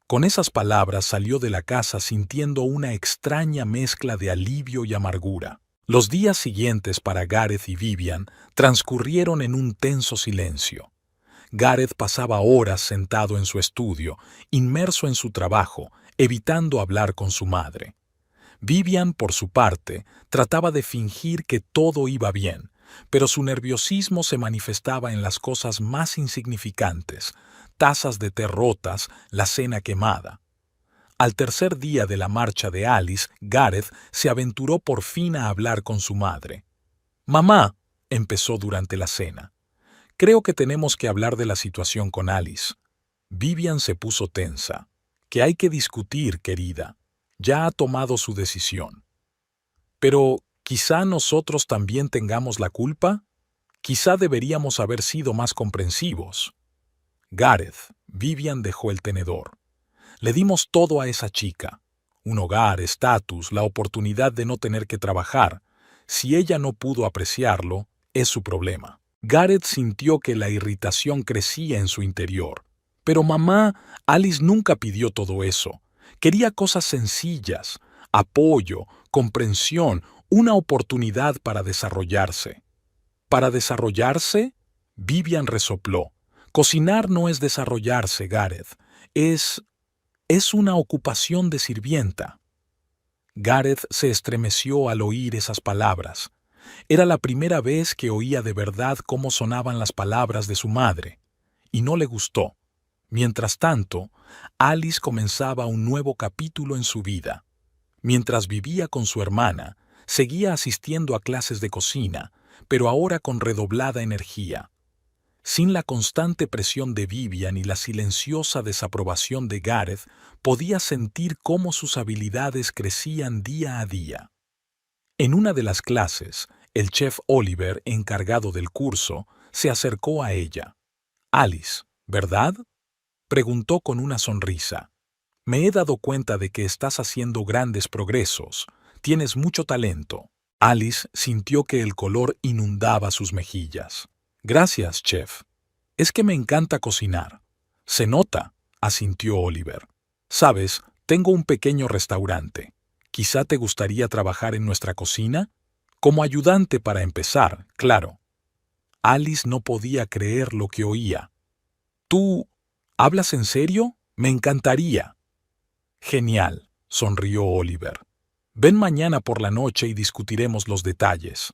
Con esas palabras salió de la casa sintiendo una extraña mezcla de alivio y amargura. Los días siguientes para Gareth y Vivian transcurrieron en un tenso silencio. Gareth pasaba horas sentado en su estudio, inmerso en su trabajo, evitando hablar con su madre. Vivian, por su parte, trataba de fingir que todo iba bien, pero su nerviosismo se manifestaba en las cosas más insignificantes: tazas de té rotas, la cena quemada. Al tercer día de la marcha de Alice, Gareth se aventuró por fin a hablar con su madre. «Mamá», empezó durante la cena, «creo que tenemos que hablar de la situación con Alice». Vivian se puso tensa. «¿Qué hay que discutir, querida? Ya ha tomado su decisión». «Pero, ¿quizá nosotros también tengamos la culpa? Quizá deberíamos haber sido más comprensivos». «Gareth», Vivian dejó el tenedor. «Le dimos todo a esa chica. Un hogar, estatus, la oportunidad de no tener que trabajar. Si ella no pudo apreciarlo, es su problema». Gareth sintió que la irritación crecía en su interior. «Pero mamá, Alice nunca pidió todo eso. Quería cosas sencillas: apoyo, comprensión, Una oportunidad para desarrollarse. ¿Para desarrollarse? Vivian resopló. Cocinar no es desarrollarse, Gareth. Es una ocupación de sirvienta. Gareth se estremeció al oír esas palabras. Era la primera vez que oía de verdad cómo sonaban las palabras de su madre, y no le gustó. Mientras tanto, Alice comenzaba un nuevo capítulo en su vida. Mientras vivía con su hermana, seguía asistiendo a clases de cocina, pero ahora con redoblada energía. Sin la constante presión de Vivian y la silenciosa desaprobación de Gareth, podía sentir cómo sus habilidades crecían día a día. En una de las clases, el chef Oliver, encargado del curso, se acercó a ella. «Alice, ¿verdad?», preguntó con una sonrisa. «Me he dado cuenta de que estás haciendo grandes progresos. Tienes mucho talento». Alice sintió que el color inundaba sus mejillas. «Gracias, chef. Es que me encanta cocinar». «Se nota», asintió Oliver. «Sabes, tengo un pequeño restaurante. ¿Quizá te gustaría trabajar en nuestra cocina? Como ayudante para empezar, claro». Alice no podía creer lo que oía. «¿Tú hablas en serio? Me encantaría». «Genial», sonrió Oliver. «Ven mañana por la noche y discutiremos los detalles».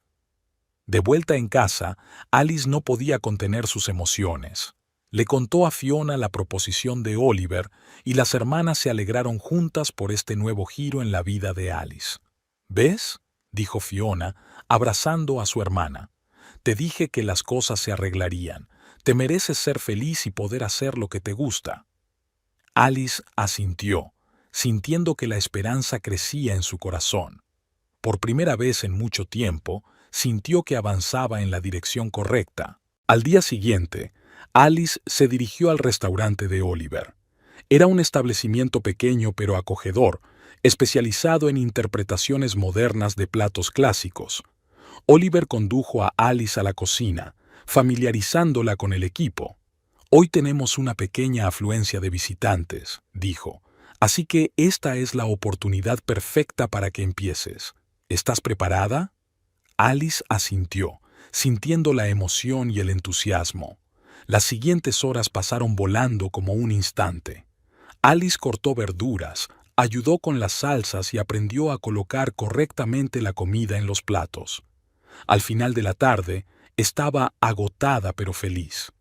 De vuelta en casa, Alice no podía contener sus emociones. Le contó a Fiona la proposición de Oliver y las hermanas se alegraron juntas por este nuevo giro en la vida de Alice. «¿Ves?», dijo Fiona, abrazando a su hermana. «Te dije que las cosas se arreglarían. Te mereces ser feliz y poder hacer lo que te gusta». Alice asintió, sintiendo que la esperanza crecía en su corazón. Por primera vez en mucho tiempo, sintió que avanzaba en la dirección correcta. Al día siguiente, Alice se dirigió al restaurante de Oliver. Era un establecimiento pequeño pero acogedor, especializado en interpretaciones modernas de platos clásicos. Oliver condujo a Alice a la cocina, familiarizándola con el equipo. «Hoy tenemos una pequeña afluencia de visitantes», dijo, «así que esta es la oportunidad perfecta para que empieces. ¿Estás preparada?». Alice asintió, sintiendo la emoción y el entusiasmo. Las siguientes horas pasaron volando como un instante. Alice cortó verduras, ayudó con las salsas y aprendió a colocar correctamente la comida en los platos. Al final de la tarde, estaba agotada pero feliz.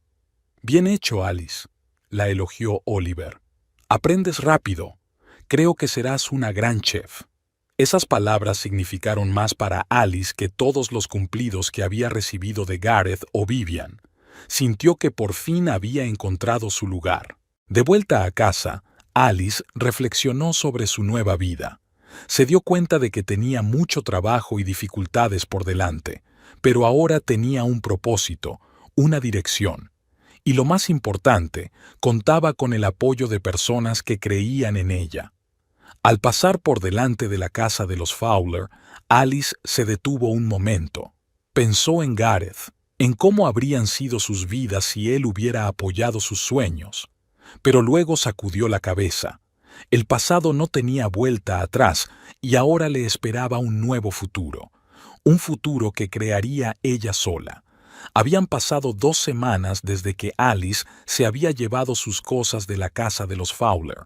«Bien hecho, Alice», la elogió Oliver. «Aprendes rápido. Creo que serás una gran chef». Esas palabras significaron más para Alice que todos los cumplidos que había recibido de Gareth o Vivian. Sintió que por fin había encontrado su lugar. De vuelta a casa, Alice reflexionó sobre su nueva vida. Se dio cuenta de que tenía mucho trabajo y dificultades por delante, pero ahora tenía un propósito, una dirección. Y lo más importante, contaba con el apoyo de personas que creían en ella. Al pasar por delante de la casa de los Fowler, Alice se detuvo un momento. Pensó en Gareth, en cómo habrían sido sus vidas si él hubiera apoyado sus sueños. Pero luego sacudió la cabeza. El pasado no tenía vuelta atrás y ahora le esperaba un nuevo futuro. Un futuro que crearía ella sola. Habían pasado 2 semanas desde que Alice se había llevado sus cosas de la casa de los Fowler.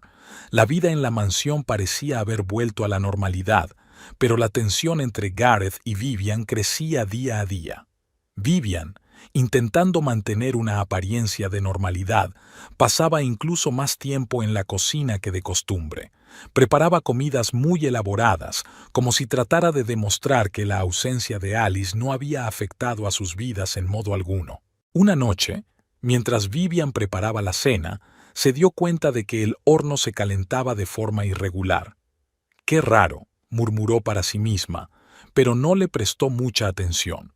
La vida en la mansión parecía haber vuelto a la normalidad, pero la tensión entre Gareth y Vivian crecía día a día. Vivian, intentando mantener una apariencia de normalidad, pasaba incluso más tiempo en la cocina que de costumbre. Preparaba comidas muy elaboradas, como si tratara de demostrar que la ausencia de Alice no había afectado a sus vidas en modo alguno. Una noche, mientras Vivian preparaba la cena, se dio cuenta de que el horno se calentaba de forma irregular. «Qué raro», murmuró para sí misma, pero no le prestó mucha atención.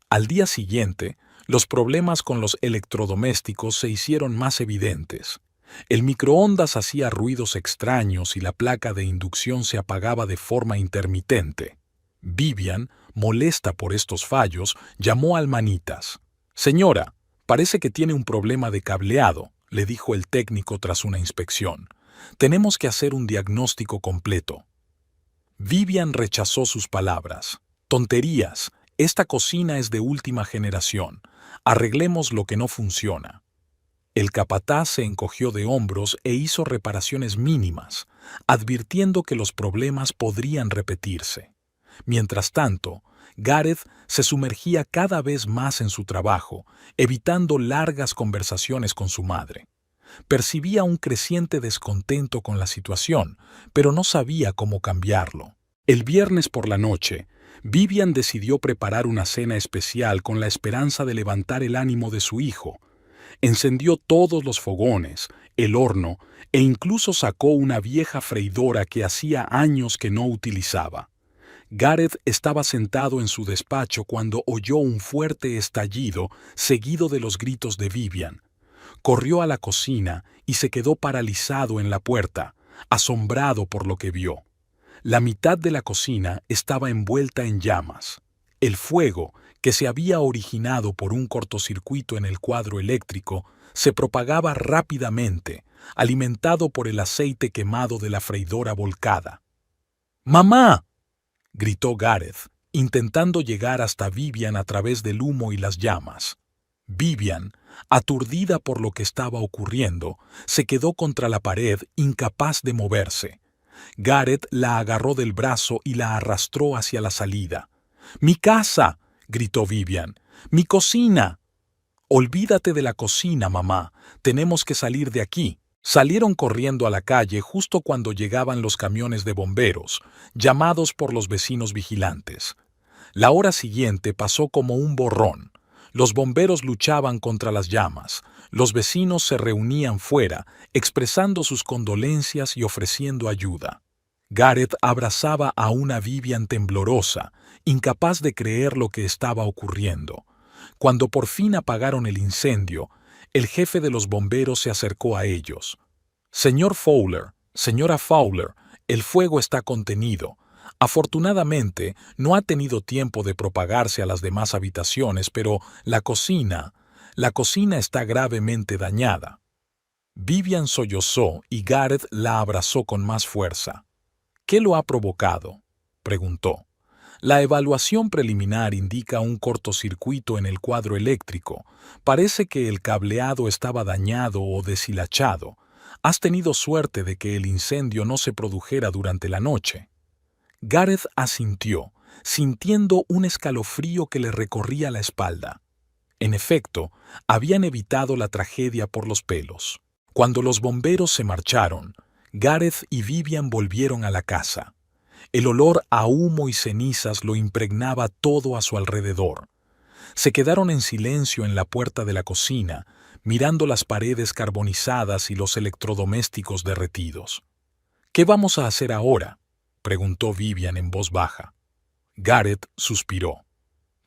Al día siguiente, los problemas con los electrodomésticos se hicieron más evidentes. El microondas hacía ruidos extraños y la placa de inducción se apagaba de forma intermitente. Vivian, molesta por estos fallos, llamó al manitas. «Señora, parece que tiene un problema de cableado», le dijo el técnico tras una inspección. «Tenemos que hacer un diagnóstico completo». Vivian rechazó sus palabras. Tonterías, esta cocina es de última generación. Arreglemos lo que no funciona. El capataz se encogió de hombros e hizo reparaciones mínimas, advirtiendo que los problemas podrían repetirse. Mientras tanto, Gareth se sumergía cada vez más en su trabajo, evitando largas conversaciones con su madre. Percibía un creciente descontento con la situación, pero no sabía cómo cambiarlo. El viernes por la noche, Vivian decidió preparar una cena especial con la esperanza de levantar el ánimo de su hijo. Encendió todos los fogones, el horno e incluso sacó una vieja freidora que hacía años que no utilizaba. Gareth estaba sentado en su despacho cuando oyó un fuerte estallido seguido de los gritos de Vivian. Corrió a la cocina y se quedó paralizado en la puerta, asombrado por lo que vio. La mitad de la cocina estaba envuelta en llamas. El fuego, que se había originado por un cortocircuito en el cuadro eléctrico, se propagaba rápidamente, alimentado por el aceite quemado de la freidora volcada. ¡Mamá!, gritó Gareth, intentando llegar hasta Vivian a través del humo y las llamas. Vivian, aturdida por lo que estaba ocurriendo, se quedó contra la pared, incapaz de moverse. Gareth la agarró del brazo y la arrastró hacia la salida. ¡Mi casa!, gritó Vivian. ¡Mi cocina! Olvídate de la cocina, mamá. Tenemos que salir de aquí. Salieron corriendo a la calle justo cuando llegaban los camiones de bomberos, llamados por los vecinos vigilantes. La hora siguiente pasó como un borrón. Los bomberos luchaban contra las llamas. Los vecinos se reunían fuera, expresando sus condolencias y ofreciendo ayuda. Gareth abrazaba a una Vivian temblorosa, incapaz de creer lo que estaba ocurriendo. Cuando por fin apagaron el incendio, el jefe de los bomberos se acercó a ellos. «Señor Fowler, señora Fowler, el fuego está contenido. Afortunadamente, no ha tenido tiempo de propagarse a las demás habitaciones, pero la cocina está gravemente dañada». Vivian sollozó y Gareth la abrazó con más fuerza. «¿Qué lo ha provocado?», preguntó. «La evaluación preliminar indica un cortocircuito en el cuadro eléctrico. Parece que el cableado estaba dañado o deshilachado. Has tenido suerte de que el incendio no se produjera durante la noche». Gareth asintió, sintiendo un escalofrío que le recorría la espalda. En efecto, habían evitado la tragedia por los pelos. Cuando los bomberos se marcharon, Gareth y Vivian volvieron a la casa. El olor a humo y cenizas lo impregnaba todo a su alrededor. Se quedaron en silencio en la puerta de la cocina, mirando las paredes carbonizadas y los electrodomésticos derretidos. «¿Qué vamos a hacer ahora?», preguntó Vivian en voz baja. Gareth suspiró.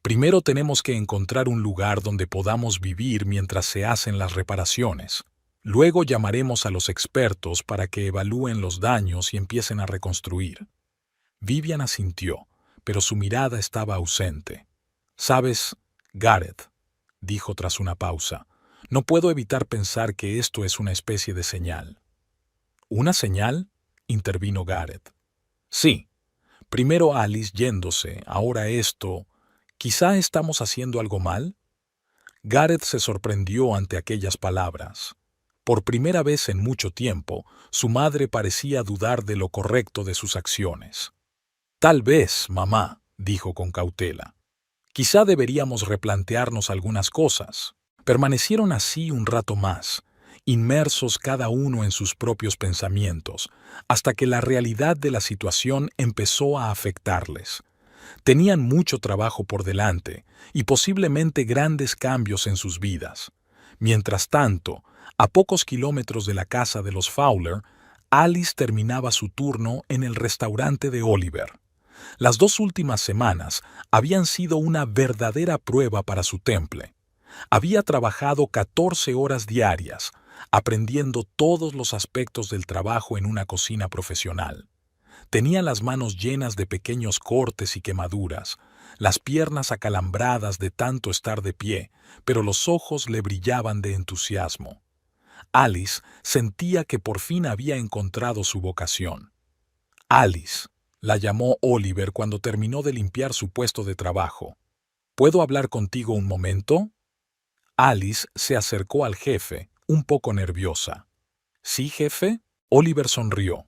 «Primero tenemos que encontrar un lugar donde podamos vivir mientras se hacen las reparaciones. Luego llamaremos a los expertos para que evalúen los daños y empiecen a reconstruir». Vivian asintió, pero su mirada estaba ausente. «¿Sabes, Gareth?», dijo tras una pausa, «no puedo evitar pensar que esto es una especie de señal». «¿Una señal?», intervino Gareth. «Sí. Primero Alice yéndose, ahora esto. ¿Quizá estamos haciendo algo mal?». Gareth se sorprendió ante aquellas palabras. Por primera vez en mucho tiempo, su madre parecía dudar de lo correcto de sus acciones. «Tal vez, mamá», dijo con cautela. «Quizá deberíamos replantearnos algunas cosas». Permanecieron así un rato más, inmersos cada uno en sus propios pensamientos, hasta que la realidad de la situación empezó a afectarles. Tenían mucho trabajo por delante y posiblemente grandes cambios en sus vidas. Mientras tanto, a pocos kilómetros de la casa de los Fowler, Alice terminaba su turno en el restaurante de Oliver. Las 2 últimas semanas habían sido una verdadera prueba para su temple. Había trabajado 14 horas diarias, aprendiendo todos los aspectos del trabajo en una cocina profesional. Tenía las manos llenas de pequeños cortes y quemaduras, las piernas acalambradas de tanto estar de pie, pero los ojos le brillaban de entusiasmo. Alice sentía que por fin había encontrado su vocación. «Alice», La llamó Oliver cuando terminó de limpiar su puesto de trabajo. ¿Puedo hablar contigo un momento? Alice se acercó al jefe, un poco nerviosa. ¿Sí, jefe? Oliver sonrió.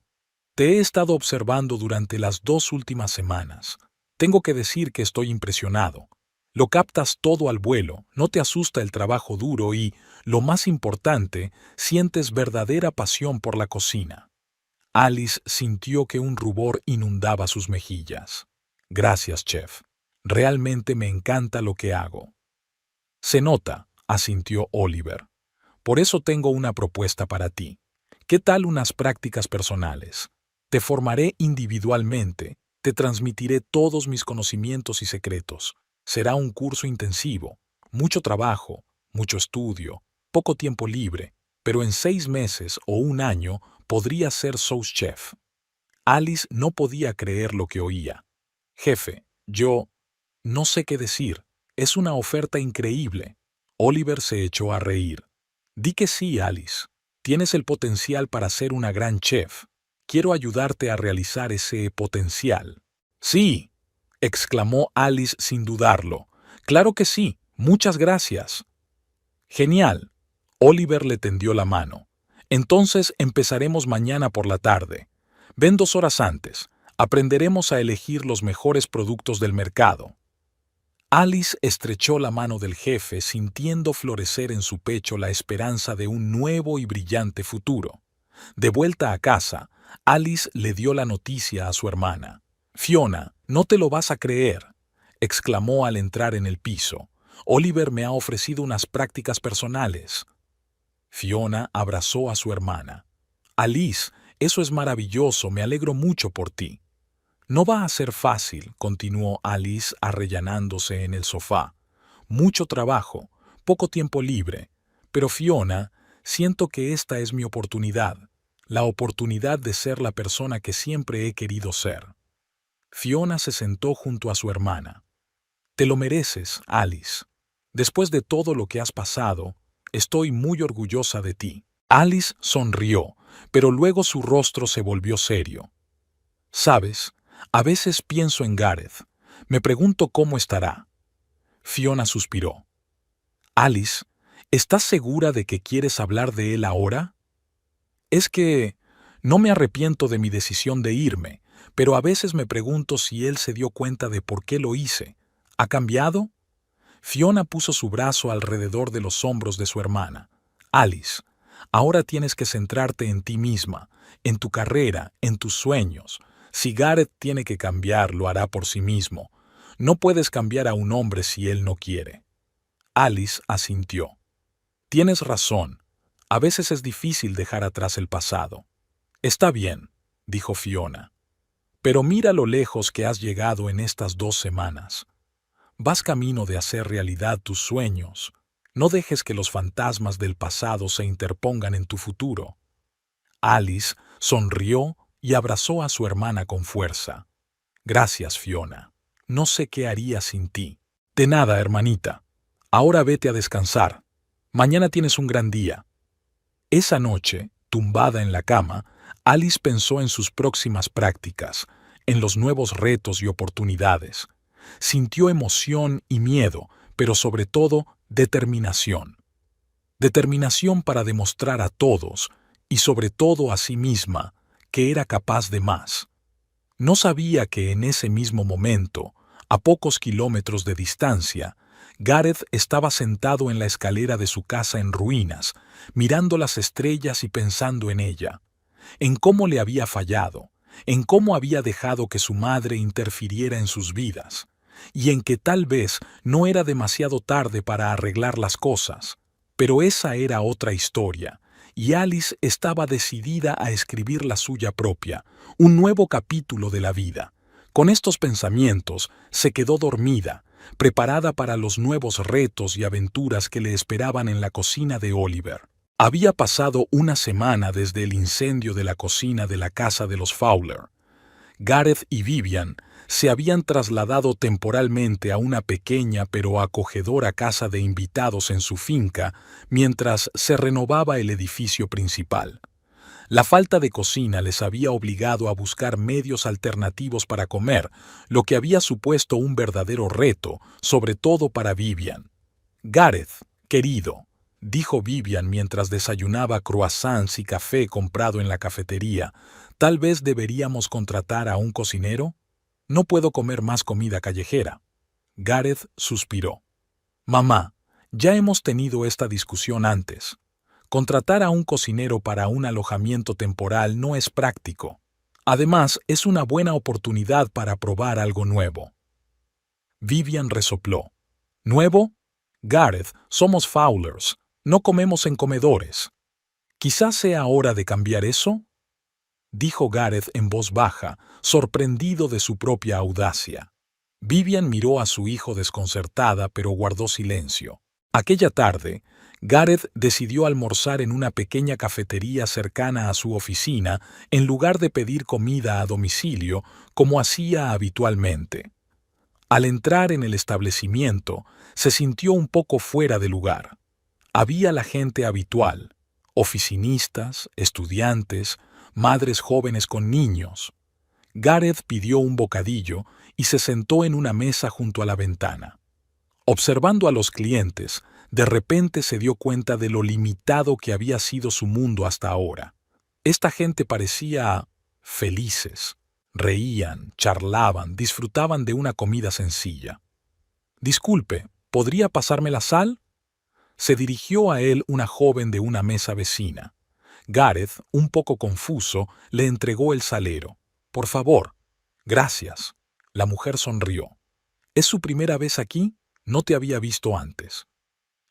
Te he estado observando durante las 2 últimas semanas. Tengo que decir que estoy impresionado. Lo captas todo al vuelo, no te asusta el trabajo duro y, lo más importante, sientes verdadera pasión por la cocina. Alice sintió que un rubor inundaba sus mejillas. Gracias, chef. Realmente me encanta lo que hago. Se nota, asintió Oliver. Por eso tengo una propuesta para ti. ¿Qué tal unas prácticas personales? Te formaré individualmente, te transmitiré todos mis conocimientos y secretos. Será un curso intensivo, mucho trabajo, mucho estudio, poco tiempo libre, pero en 6 meses o un año podría ser sous chef. Alice no podía creer lo que oía. Jefe, yo no sé qué decir. Es una oferta increíble. Oliver se echó a reír. Di que sí, Alice. Tienes el potencial para ser una gran chef. Quiero ayudarte a realizar ese potencial. Sí, exclamó Alice sin dudarlo. Claro que sí. Muchas gracias. Genial. Oliver le tendió la mano. Entonces empezaremos mañana por la tarde. Ven 2 horas antes. Aprenderemos a elegir los mejores productos del mercado. Alice estrechó la mano del jefe sintiendo florecer en su pecho la esperanza de un nuevo y brillante futuro. De vuelta a casa, Alice le dio la noticia a su hermana. «Fiona, no te lo vas a creer», exclamó al entrar en el piso. «Oliver me ha ofrecido unas prácticas personales». Fiona abrazó a su hermana. «Alice, eso es maravilloso, me alegro mucho por ti». «No va a ser fácil», continuó Alice arrellanándose en el sofá. «Mucho trabajo, poco tiempo libre. Pero Fiona, siento que esta es mi oportunidad, la oportunidad de ser la persona que siempre he querido ser». Fiona se sentó junto a su hermana. «Te lo mereces, Alice. Después de todo lo que has pasado, estoy muy orgullosa de ti». Alice sonrió, pero luego su rostro se volvió serio. «¿Sabes? A veces pienso en Gareth. Me pregunto cómo estará». Fiona suspiró. «Alice, ¿estás segura de que quieres hablar de él ahora?» «Es que no me arrepiento de mi decisión de irme, pero a veces me pregunto si él se dio cuenta de por qué lo hice. ¿Ha cambiado?» Fiona puso su brazo alrededor de los hombros de su hermana. «Alice, ahora tienes que centrarte en ti misma, en tu carrera, en tus sueños. Si Gareth tiene que cambiar, lo hará por sí mismo. No puedes cambiar a un hombre si él no quiere». Alice asintió. «Tienes razón. A veces es difícil dejar atrás el pasado». «Está bien», dijo Fiona. «Pero mira lo lejos que has llegado en estas 2 semanas. Vas camino de hacer realidad tus sueños. No dejes que los fantasmas del pasado se interpongan en tu futuro». Alice sonrió y abrazó a su hermana con fuerza. «Gracias, Fiona. No sé qué haría sin ti». «De nada, hermanita. Ahora vete a descansar. Mañana tienes un gran día». Esa noche, tumbada en la cama, Alice pensó en sus próximas prácticas, en los nuevos retos y oportunidades. Sintió emoción y miedo, pero sobre todo determinación. Determinación para demostrar a todos, y sobre todo a sí misma, que era capaz de más. No sabía que en ese mismo momento, a pocos kilómetros de distancia, Gareth estaba sentado en la escalera de su casa en ruinas, mirando las estrellas y pensando en ella, en cómo le había fallado, en cómo había dejado que su madre interfiriera en sus vidas, y en que tal vez no era demasiado tarde para arreglar las cosas. Pero esa era otra historia, y Alice estaba decidida a escribir la suya propia, un nuevo capítulo de la vida. Con estos pensamientos se quedó dormida, preparada para los nuevos retos y aventuras que le esperaban en la cocina de Oliver. Había pasado una semana desde el incendio de la cocina de la casa de los Fowler. Gareth y Vivian se habían trasladado temporalmente a una pequeña pero acogedora casa de invitados en su finca mientras se renovaba el edificio principal. La falta de cocina les había obligado a buscar medios alternativos para comer, lo que había supuesto un verdadero reto, sobre todo para Vivian. «Gareth, querido», dijo Vivian mientras desayunaba croissants y café comprado en la cafetería, «¿tal vez deberíamos contratar a un cocinero? No puedo comer más comida callejera». Gareth suspiró. «Mamá, ya hemos tenido esta discusión antes. Contratar a un cocinero para un alojamiento temporal no es práctico. Además, es una buena oportunidad para probar algo nuevo». Vivian resopló. «¿Nuevo? Gareth, somos Fowlers. No comemos en comedores. ¿Quizás sea hora de cambiar eso?», dijo Gareth en voz baja, sorprendido de su propia audacia. Vivian miró a su hijo desconcertada, pero guardó silencio. Aquella tarde, Gareth decidió almorzar en una pequeña cafetería cercana a su oficina en lugar de pedir comida a domicilio como hacía habitualmente. Al entrar en el establecimiento, se sintió un poco fuera de lugar. Había la gente habitual, oficinistas, estudiantes, madres jóvenes con niños. Gareth pidió un bocadillo y se sentó en una mesa junto a la ventana. Observando a los clientes, de repente se dio cuenta de lo limitado que había sido su mundo hasta ahora. Esta gente parecía felices. Reían, charlaban, disfrutaban de una comida sencilla. «Disculpe, ¿podría pasarme la sal?», se dirigió a él una joven de una mesa vecina. Gareth, un poco confuso, le entregó el salero. «Por favor». «Gracias». La mujer sonrió. «¿Es su primera vez aquí? No te había visto antes».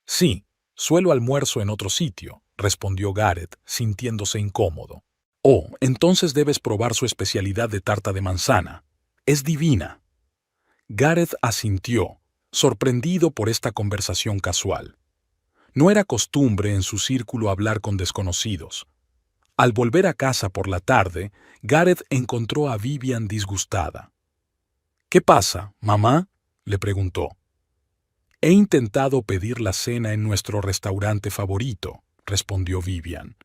«Sí, suelo almuerzo en otro sitio», respondió Gareth, sintiéndose incómodo. «Oh, entonces debes probar su especialidad de tarta de manzana. Es divina». Gareth asintió, sorprendido por esta conversación casual. No era costumbre en su círculo hablar con desconocidos. Al volver a casa por la tarde, Gareth encontró a Vivian disgustada. «¿Qué pasa, mamá?», le preguntó. «He intentado pedir la cena en nuestro restaurante favorito», respondió Vivian.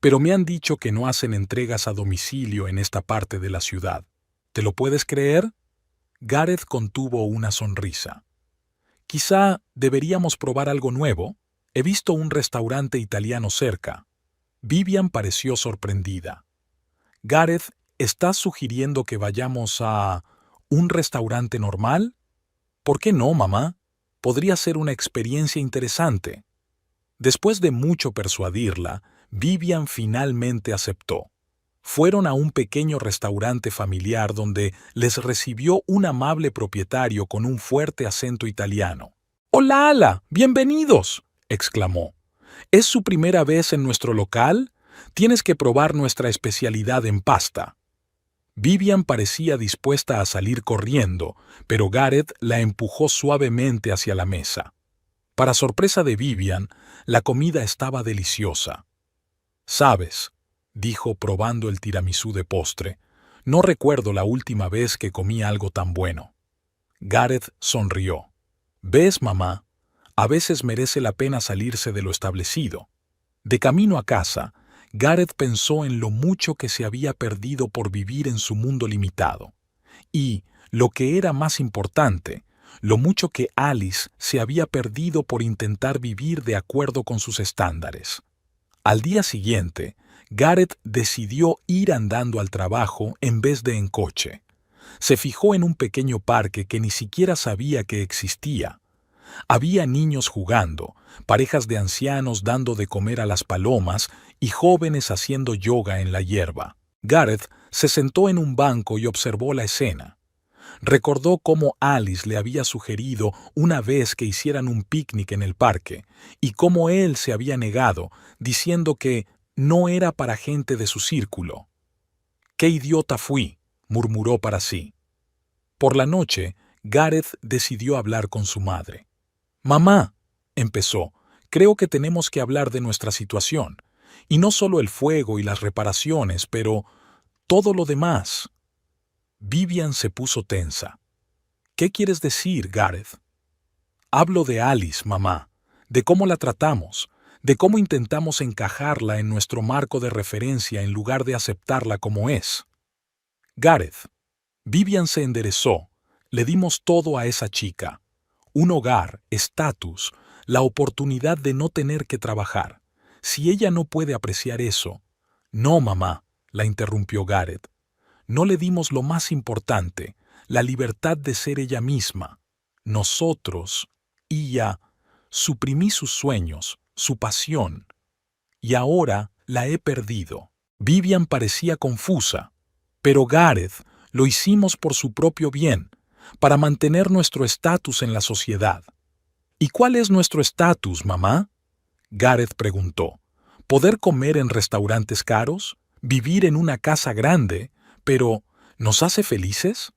«Pero me han dicho que no hacen entregas a domicilio en esta parte de la ciudad. ¿Te lo puedes creer?». Gareth contuvo una sonrisa. «Quizá deberíamos probar algo nuevo. He visto un restaurante italiano cerca». Vivian pareció sorprendida. «Gareth, ¿estás sugiriendo que vayamos a un restaurante normal? ¿Por qué no, mamá? Podría ser una experiencia interesante». Después de mucho persuadirla, Vivian finalmente aceptó. Fueron a un pequeño restaurante familiar donde les recibió un amable propietario con un fuerte acento italiano. «¡Hola, Ala! ¡Bienvenidos!», exclamó. «¿Es su primera vez en nuestro local? Tienes que probar nuestra especialidad en pasta». Vivian parecía dispuesta a salir corriendo, pero Gareth la empujó suavemente hacia la mesa. Para sorpresa de Vivian, la comida estaba deliciosa. «¿Sabes?», dijo probando el tiramisú de postre, «no recuerdo la última vez que comí algo tan bueno». Gareth sonrió. «¿Ves, mamá? A veces merece la pena salirse de lo establecido». De camino a casa, Gareth pensó en lo mucho que se había perdido por vivir en su mundo limitado. Y, lo que era más importante, lo mucho que Alice se había perdido por intentar vivir de acuerdo con sus estándares. Al día siguiente, Gareth decidió ir andando al trabajo en vez de en coche. Se fijó en un pequeño parque que ni siquiera sabía que existía. Había niños jugando, parejas de ancianos dando de comer a las palomas y jóvenes haciendo yoga en la hierba. Gareth se sentó en un banco y observó la escena. Recordó cómo Alice le había sugerido una vez que hicieran un picnic en el parque y cómo él se había negado, diciendo que no era para gente de su círculo. «¡Qué idiota fui!», murmuró para sí. Por la noche, Gareth decidió hablar con su madre. «Mamá», empezó, «creo que tenemos que hablar de nuestra situación, y no solo el fuego y las reparaciones, pero todo lo demás». Vivian se puso tensa. «¿Qué quieres decir, Gareth?». «Hablo de Alice, mamá, de cómo la tratamos, de cómo intentamos encajarla en nuestro marco de referencia en lugar de aceptarla como es. Gareth. Vivian se enderezó. Le dimos todo a esa chica. Un hogar, estatus, la oportunidad de no tener que trabajar. Si ella no puede apreciar eso... No, mamá, la interrumpió Gareth. No le dimos lo más importante, la libertad de ser ella misma. Nosotros, y ya, suprimí sus sueños, su pasión. Y ahora la he perdido. Vivian parecía confusa. Pero Gareth, lo hicimos por su propio bien, para mantener nuestro estatus en la sociedad. ¿Y cuál es nuestro estatus, mamá? Gareth preguntó. ¿Poder comer en restaurantes caros? ¿Vivir en una casa grande? Pero, ¿nos hace felices?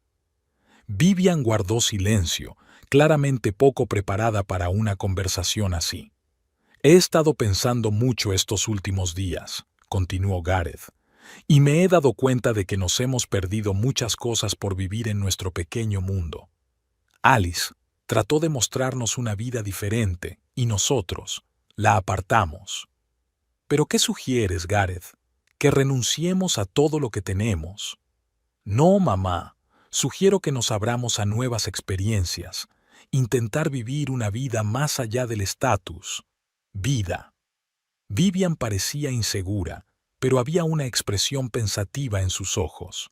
Vivian guardó silencio, claramente poco preparada para una conversación así. He estado pensando mucho estos últimos días, continuó Gareth, y me he dado cuenta de que nos hemos perdido muchas cosas por vivir en nuestro pequeño mundo. Alice trató de mostrarnos una vida diferente, y nosotros la apartamos. ¿Pero qué sugieres, Gareth? ¿Que renunciemos a todo lo que tenemos? No, mamá. Sugiero que nos abramos a nuevas experiencias, intentar vivir una vida más allá del estatus. Vida. Vivian parecía insegura, pero había una expresión pensativa en sus ojos.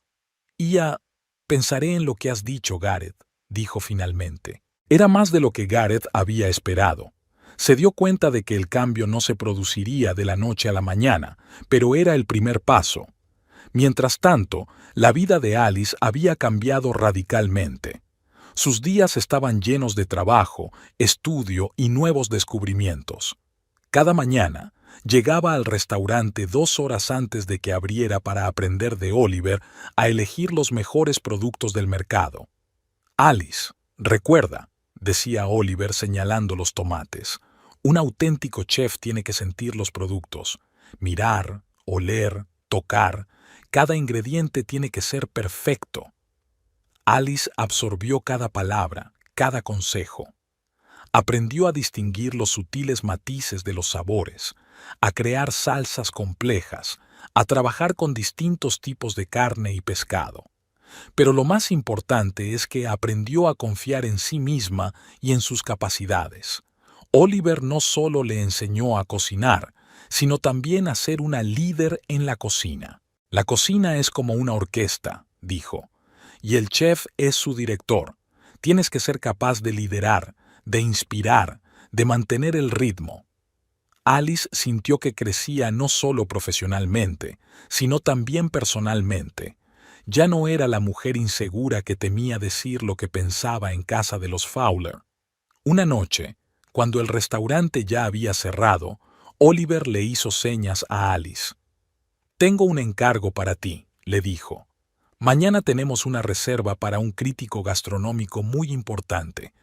Pensaré en lo que has dicho, Gareth, dijo finalmente. Era más de lo que Gareth había esperado. Se dio cuenta de que el cambio no se produciría de la noche a la mañana, pero era el primer paso. Mientras tanto, la vida de Alice había cambiado radicalmente. Sus días estaban llenos de trabajo, estudio y nuevos descubrimientos. Cada mañana, llegaba al restaurante 2 horas antes de que abriera para aprender de Oliver a elegir los mejores productos del mercado. Alice, recuerda, decía Oliver señalando los tomates, un auténtico chef tiene que sentir los productos, mirar, oler, tocar, cada ingrediente tiene que ser perfecto. Alice absorbió cada palabra, cada consejo. Aprendió a distinguir los sutiles matices de los sabores, a crear salsas complejas, a trabajar con distintos tipos de carne y pescado. Pero lo más importante es que aprendió a confiar en sí misma y en sus capacidades. Oliver no solo le enseñó a cocinar, sino también a ser una líder en la cocina. La cocina es como una orquesta, dijo, y el chef es su director. Tienes que ser capaz de liderar, de inspirar, de mantener el ritmo. Alice sintió que crecía no solo profesionalmente, sino también personalmente. Ya no era la mujer insegura que temía decir lo que pensaba en casa de los Fowler. Una noche, cuando el restaurante ya había cerrado, Oliver le hizo señas a Alice. «Tengo un encargo para ti», le dijo. «Mañana tenemos una reserva para un crítico gastronómico muy importante.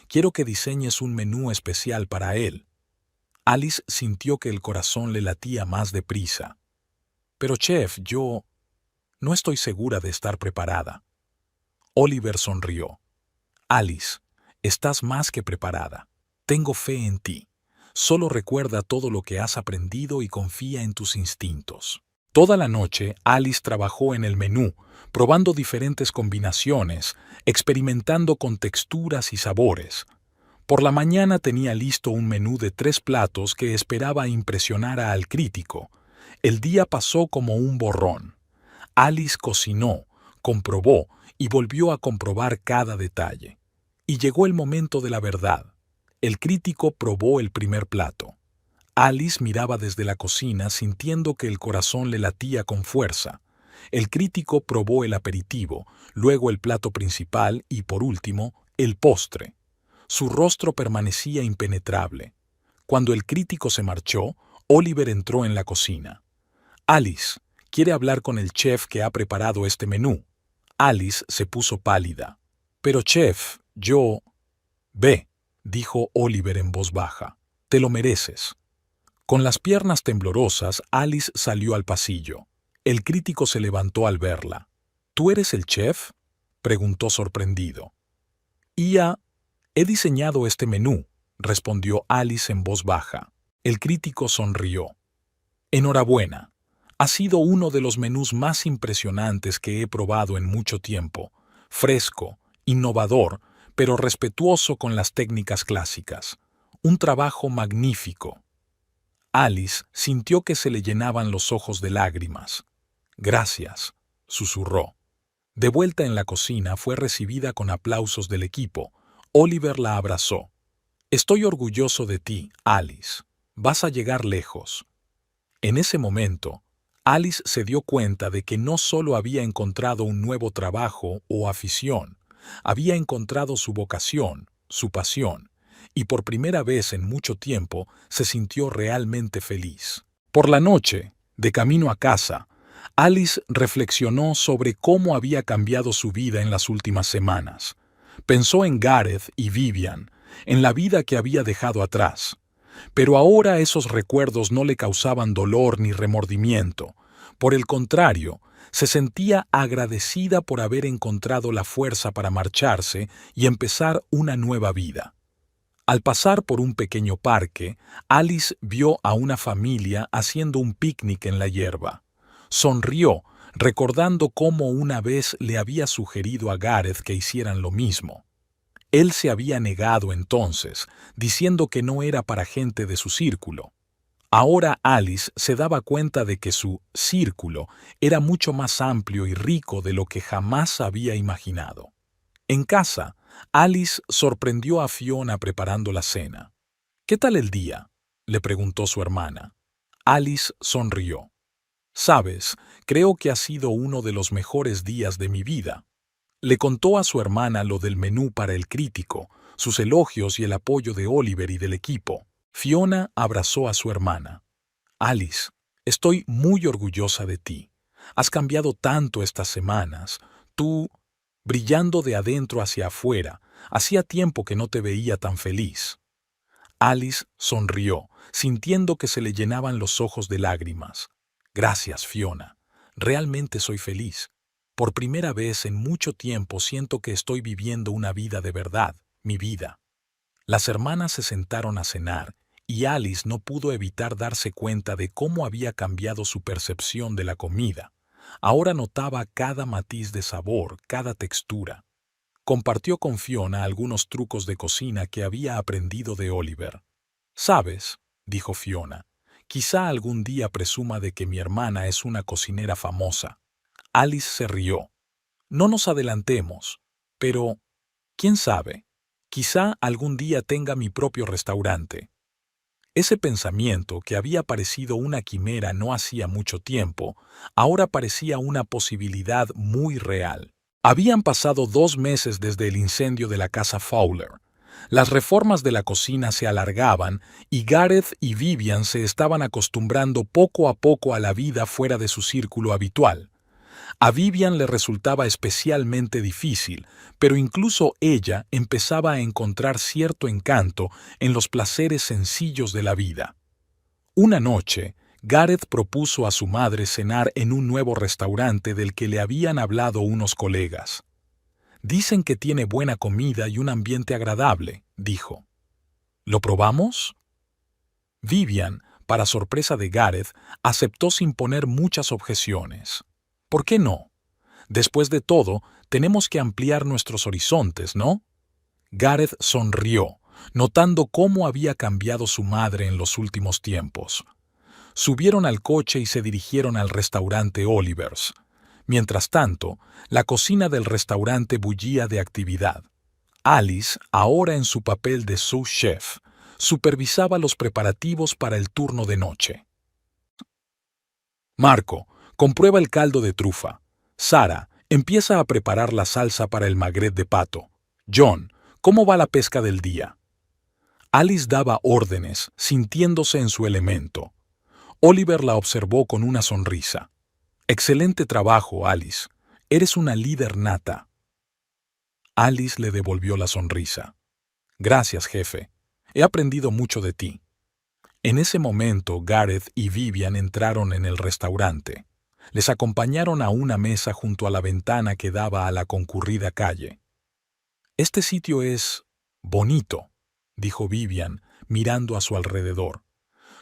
Quiero que diseñes un menú especial para él». Alice sintió que el corazón le latía más deprisa. «Pero, chef, yo no estoy segura de estar preparada». Oliver sonrió. «Alice, estás más que preparada. Tengo fe en ti. Solo recuerda todo lo que has aprendido y confía en tus instintos». Toda la noche, Alice trabajó en el menú, probando diferentes combinaciones, experimentando con texturas y sabores. Por la mañana tenía listo un menú de 3 platos que esperaba impresionara al crítico. El día pasó como un borrón. Alice cocinó, comprobó y volvió a comprobar cada detalle. Y llegó el momento de la verdad. El crítico probó el primer plato. Alice miraba desde la cocina sintiendo que el corazón le latía con fuerza. El crítico probó el aperitivo, luego el plato principal y, por último, el postre. Su rostro permanecía impenetrable. Cuando el crítico se marchó, Oliver entró en la cocina. «Alice, quiere hablar con el chef que ha preparado este menú». Alice se puso pálida. «Pero, chef, yo...» «Ve», dijo Oliver en voz baja. «Te lo mereces». Con las piernas temblorosas, Alice salió al pasillo. El crítico se levantó al verla. «¿Tú eres el chef?», preguntó sorprendido. «He diseñado este menú», respondió Alice en voz baja. El crítico sonrió. Enhorabuena. Ha sido uno de los menús más impresionantes que he probado en mucho tiempo. Fresco, innovador, pero respetuoso con las técnicas clásicas. Un trabajo magnífico. Alice sintió que se le llenaban los ojos de lágrimas. Gracias, susurró. De vuelta en la cocina fue recibida con aplausos del equipo. Oliver la abrazó. Estoy orgulloso de ti, Alice. Vas a llegar lejos. En ese momento, Alice se dio cuenta de que no solo había encontrado un nuevo trabajo o afición, había encontrado su vocación, su pasión, y por primera vez en mucho tiempo se sintió realmente feliz. Por la noche, de camino a casa, Alice reflexionó sobre cómo había cambiado su vida en las últimas semanas. Pensó en Gareth y Vivian, en la vida que había dejado atrás. Pero ahora esos recuerdos no le causaban dolor ni remordimiento. Por el contrario, se sentía agradecida por haber encontrado la fuerza para marcharse y empezar una nueva vida. Al pasar por un pequeño parque, Alice vio a una familia haciendo un picnic en la hierba. Sonrió, recordando cómo una vez le había sugerido a Gareth que hicieran lo mismo. Él se había negado entonces, diciendo que no era para gente de su círculo. Ahora Alice se daba cuenta de que su círculo era mucho más amplio y rico de lo que jamás había imaginado. En casa, Alice sorprendió a Fiona preparando la cena. ¿Qué tal el día?, le preguntó su hermana. Alice sonrió. Sabes, creo que ha sido uno de los mejores días de mi vida. Le contó a su hermana lo del menú para el crítico, sus elogios y el apoyo de Oliver y del equipo. Fiona abrazó a su hermana. Alice, estoy muy orgullosa de ti. Has cambiado tanto estas semanas. Tú, brillando de adentro hacia afuera, hacía tiempo que no te veía tan feliz. Alice sonrió, sintiendo que se le llenaban los ojos de lágrimas. Gracias, Fiona. Realmente soy feliz. Por primera vez en mucho tiempo siento que estoy viviendo una vida de verdad, mi vida. Las hermanas se sentaron a cenar y Alice no pudo evitar darse cuenta de cómo había cambiado su percepción de la comida. Ahora notaba cada matiz de sabor, cada textura. Compartió con Fiona algunos trucos de cocina que había aprendido de Oliver. «¿Sabes?», dijo Fiona, «quizá algún día presuma de que mi hermana es una cocinera famosa». Alice se rió. «No nos adelantemos, pero, ¿quién sabe? Quizá algún día tenga mi propio restaurante». Ese pensamiento, que había parecido una quimera no hacía mucho tiempo, ahora parecía una posibilidad muy real. Habían pasado 2 meses desde el incendio de la casa Fowler. Las reformas de la cocina se alargaban y Gareth y Vivian se estaban acostumbrando poco a poco a la vida fuera de su círculo habitual. A Vivian le resultaba especialmente difícil, pero incluso ella empezaba a encontrar cierto encanto en los placeres sencillos de la vida. Una noche, Gareth propuso a su madre cenar en un nuevo restaurante del que le habían hablado unos colegas. «Dicen que tiene buena comida y un ambiente agradable», dijo. «¿Lo probamos?». Vivian, para sorpresa de Gareth, aceptó sin poner muchas objeciones. «¿Por qué no? Después de todo, tenemos que ampliar nuestros horizontes, ¿no?». Gareth sonrió, notando cómo había cambiado su madre en los últimos tiempos. Subieron al coche y se dirigieron al restaurante Oliver's. Mientras tanto, la cocina del restaurante bullía de actividad. Alice, ahora en su papel de sous chef, supervisaba los preparativos para el turno de noche. «Marco, comprueba el caldo de trufa. Sara, empieza a preparar la salsa para el magret de pato. John, ¿cómo va la pesca del día?». Alice daba órdenes, sintiéndose en su elemento. Oliver la observó con una sonrisa. «Excelente trabajo, Alice. Eres una líder nata». Alice le devolvió la sonrisa. «Gracias, jefe. He aprendido mucho de ti». En ese momento, Gareth y Vivian entraron en el restaurante. Les acompañaron a una mesa junto a la ventana que daba a la concurrida calle. «Este sitio es bonito», dijo Vivian, mirando a su alrededor.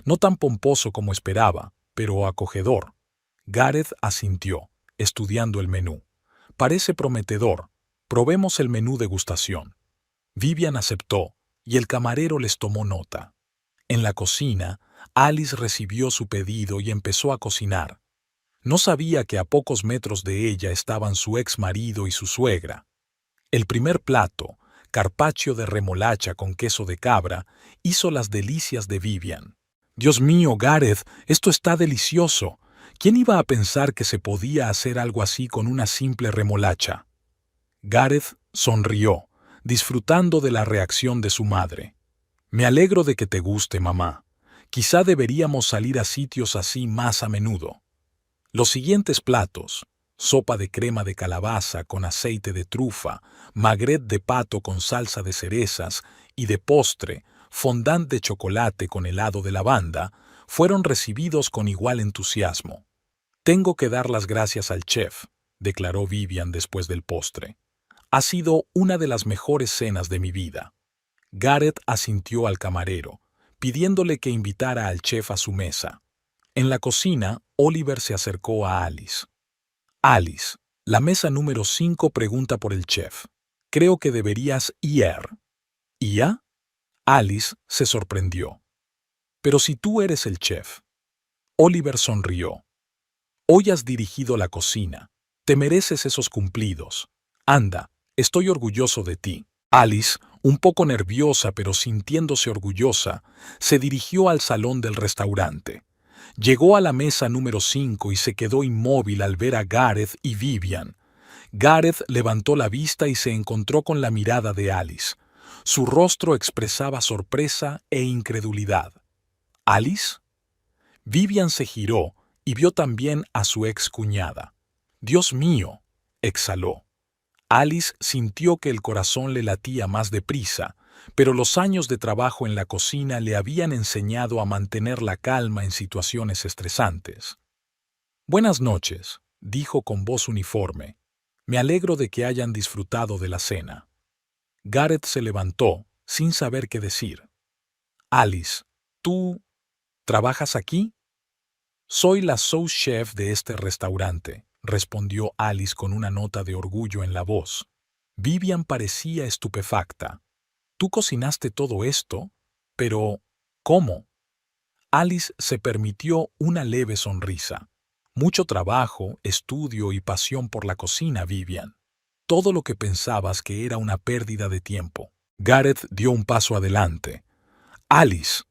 no tan pomposo como esperaba, pero acogedor. Gareth asintió, estudiando el menú. Parece prometedor. Probemos el menú degustación. Vivian aceptó, y el camarero les tomó nota. En la cocina, Alice recibió su pedido y empezó a cocinar. No sabía que a pocos metros de ella estaban su ex marido y su suegra. El primer plato, carpaccio de remolacha con queso de cabra, hizo las delicias de Vivian. «Dios mío, Gareth, esto está delicioso. ¿Quién iba a pensar que se podía hacer algo así con una simple remolacha?» Gareth sonrió, disfrutando de la reacción de su madre. «Me alegro de que te guste, mamá. Quizá deberíamos salir a sitios así más a menudo». Los siguientes platos: sopa de crema de calabaza con aceite de trufa, magret de pato con salsa de cerezas y de postre, fondant de chocolate con helado de lavanda, fueron recibidos con igual entusiasmo. «Tengo que dar las gracias al chef», declaró Vivian después del postre. «Ha sido una de las mejores cenas de mi vida». Gareth asintió al camarero, pidiéndole que invitara al chef a su mesa. En la cocina, Oliver se acercó a Alice. «Alice, la mesa número 5 pregunta por el chef. Creo que deberías ir». «¿Ya?» Alice se sorprendió. «Pero si tú eres el chef». Oliver sonrió. «Hoy has dirigido la cocina. Te mereces esos cumplidos. Anda, estoy orgulloso de ti». Alice, un poco nerviosa pero sintiéndose orgullosa, se dirigió al salón del restaurante. Llegó a la mesa número 5 y se quedó inmóvil al ver a Gareth y Vivian. Gareth levantó la vista y se encontró con la mirada de Alice. Su rostro expresaba sorpresa e incredulidad. «¿Alice?» Vivian se giró y vio también a su ex cuñada. «Dios mío», exhaló. Alice sintió que el corazón le latía más deprisa, pero los años de trabajo en la cocina le habían enseñado a mantener la calma en situaciones estresantes. «Buenas noches», dijo con voz uniforme. «Me alegro de que hayan disfrutado de la cena». Gareth se levantó, sin saber qué decir. «Alice, ¿tú trabajas aquí?» «Soy la sous chef de este restaurante», respondió Alice con una nota de orgullo en la voz. Vivian parecía estupefacta. «¿Tú cocinaste todo esto? Pero, ¿cómo?» Alice se permitió una leve sonrisa. «Mucho trabajo, estudio y pasión por la cocina, Vivian. Todo lo que pensabas que era una pérdida de tiempo». Gareth dio un paso adelante. «Alice,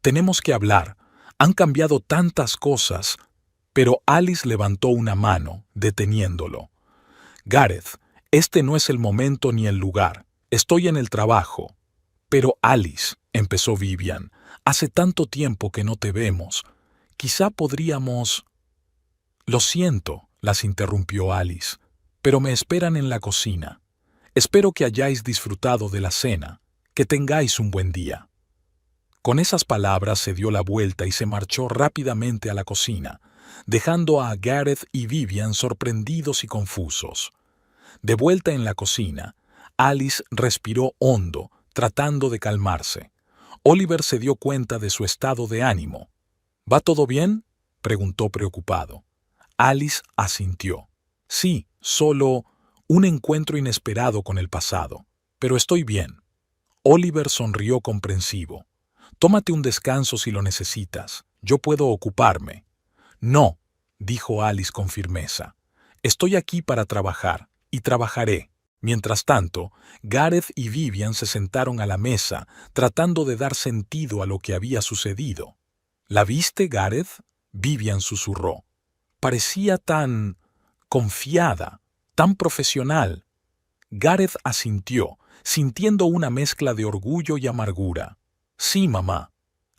tenemos que hablar. Han cambiado tantas cosas». Pero Alice levantó una mano, deteniéndolo. «Gareth, este no es el momento ni el lugar. Estoy en el trabajo». «Pero Alice», empezó Vivian, «hace tanto tiempo que no te vemos. Quizá podríamos...» «Lo siento», las interrumpió Alice, «pero me esperan en la cocina. Espero que hayáis disfrutado de la cena. Que tengáis un buen día». Con esas palabras se dio la vuelta y se marchó rápidamente a la cocina, dejando a Gareth y Vivian sorprendidos y confusos. De vuelta en la cocina, Alice respiró hondo, tratando de calmarse. Oliver se dio cuenta de su estado de ánimo. «¿Va todo bien?», preguntó preocupado. Alice asintió. «Sí, solo un encuentro inesperado con el pasado. Pero estoy bien». Oliver sonrió comprensivo. «Tómate un descanso si lo necesitas. Yo puedo ocuparme». «No», dijo Alice con firmeza. «Estoy aquí para trabajar, y trabajaré». Mientras tanto, Gareth y Vivian se sentaron a la mesa, tratando de dar sentido a lo que había sucedido. «¿La viste, Gareth?», Vivian susurró. «Parecía tan confiada, tan profesional». Gareth asintió, sintiendo una mezcla de orgullo y amargura. «Sí, mamá.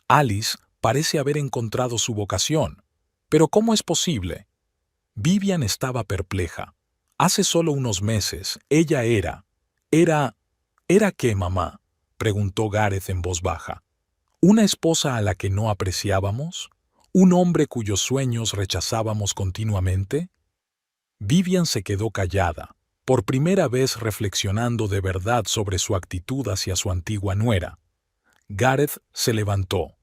Alice parece haber encontrado su vocación. Pero ¿cómo es posible?». Vivian estaba perpleja. Hace solo unos meses, ella ¿Era qué, mamá?, preguntó Gareth en voz baja. ¿Una esposa a la que no apreciábamos? ¿Un hombre cuyos sueños rechazábamos continuamente? Vivian se quedó callada, por primera vez reflexionando de verdad sobre su actitud hacia su antigua nuera. Gareth se levantó.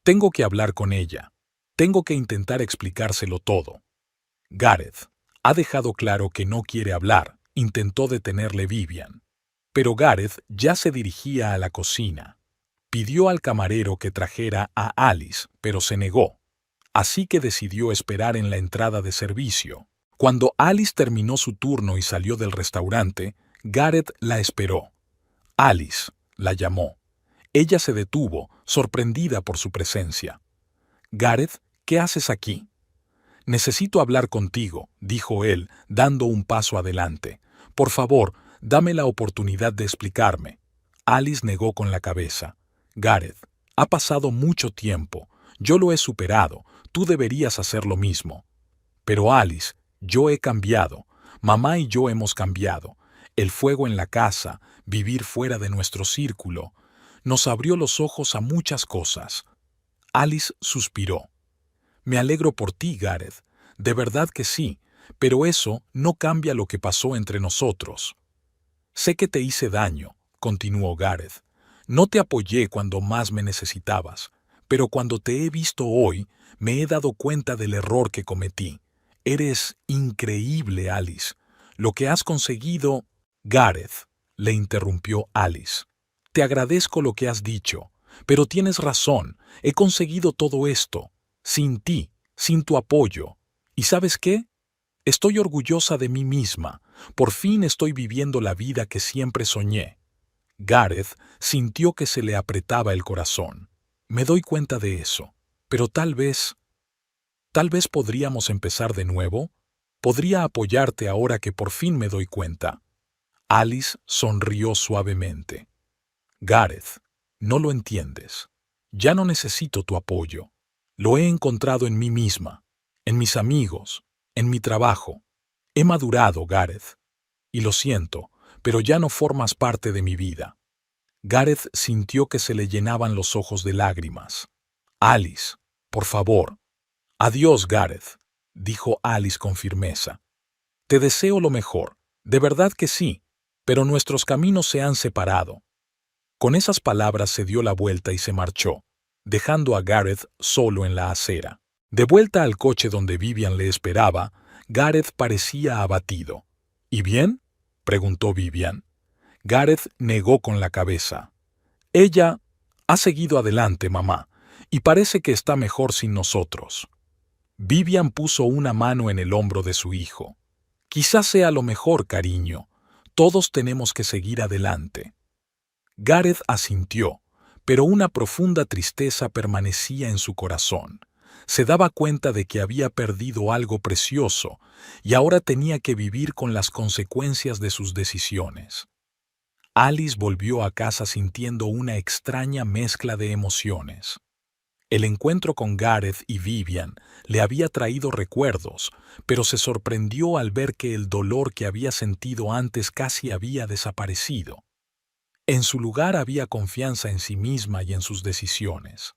Tengo que hablar con ella. Tengo que intentar explicárselo todo. Gareth ha dejado claro que no quiere hablar, intentó detenerle Vivian. Pero Gareth ya se dirigía a la cocina. Pidió al camarero que trajera a Alice, pero se negó. Así que decidió esperar en la entrada de servicio. Cuando Alice terminó su turno y salió del restaurante, Gareth la esperó. Alice la llamó. Ella se detuvo, sorprendida por su presencia. «Gareth, ¿qué haces aquí?» «Necesito hablar contigo», dijo él, dando un paso adelante. «Por favor, dame la oportunidad de explicarme». Alice negó con la cabeza. «Gareth, ha pasado mucho tiempo. Yo lo he superado. Tú deberías hacer lo mismo». «Pero Alice, yo he cambiado. Mamá y yo hemos cambiado. El fuego en la casa, vivir fuera de nuestro círculo, nos abrió los ojos a muchas cosas». Alice suspiró. «Me alegro por ti, Gareth. De verdad que sí, pero eso no cambia lo que pasó entre nosotros». «Sé que te hice daño», continuó Gareth. «No te apoyé cuando más me necesitabas, pero cuando te he visto hoy, me he dado cuenta del error que cometí. Eres increíble, Alice. Lo que has conseguido...» «Gareth», le interrumpió Alice. «Te agradezco lo que has dicho, pero tienes razón. He conseguido todo esto, sin ti, sin tu apoyo. ¿Y sabes qué? Estoy orgullosa de mí misma. Por fin estoy viviendo la vida que siempre soñé». Gareth sintió que se le apretaba el corazón. «Me doy cuenta de eso, pero tal vez podríamos empezar de nuevo. Podría apoyarte ahora que por fin me doy cuenta». Alice sonrió suavemente. «Gareth, no lo entiendes. Ya no necesito tu apoyo. Lo he encontrado en mí misma, en mis amigos, en mi trabajo. He madurado, Gareth. Y lo siento, pero ya no formas parte de mi vida». Gareth sintió que se le llenaban los ojos de lágrimas. «Alice, por favor». «Adiós, Gareth», dijo Alice con firmeza. «Te deseo lo mejor, de verdad que sí, pero nuestros caminos se han separado». Con esas palabras se dio la vuelta y se marchó, dejando a Gareth solo en la acera. De vuelta al coche donde Vivian le esperaba, Gareth parecía abatido. «¿Y bien?», preguntó Vivian. Gareth negó con la cabeza. «Ella ha seguido adelante, mamá, y parece que está mejor sin nosotros». Vivian puso una mano en el hombro de su hijo. «Quizás sea lo mejor, cariño. Todos tenemos que seguir adelante». Gareth asintió, pero una profunda tristeza permanecía en su corazón. Se daba cuenta de que había perdido algo precioso y ahora tenía que vivir con las consecuencias de sus decisiones. Alice volvió a casa sintiendo una extraña mezcla de emociones. El encuentro con Gareth y Vivian le había traído recuerdos, pero se sorprendió al ver que el dolor que había sentido antes casi había desaparecido. En su lugar había confianza en sí misma y en sus decisiones.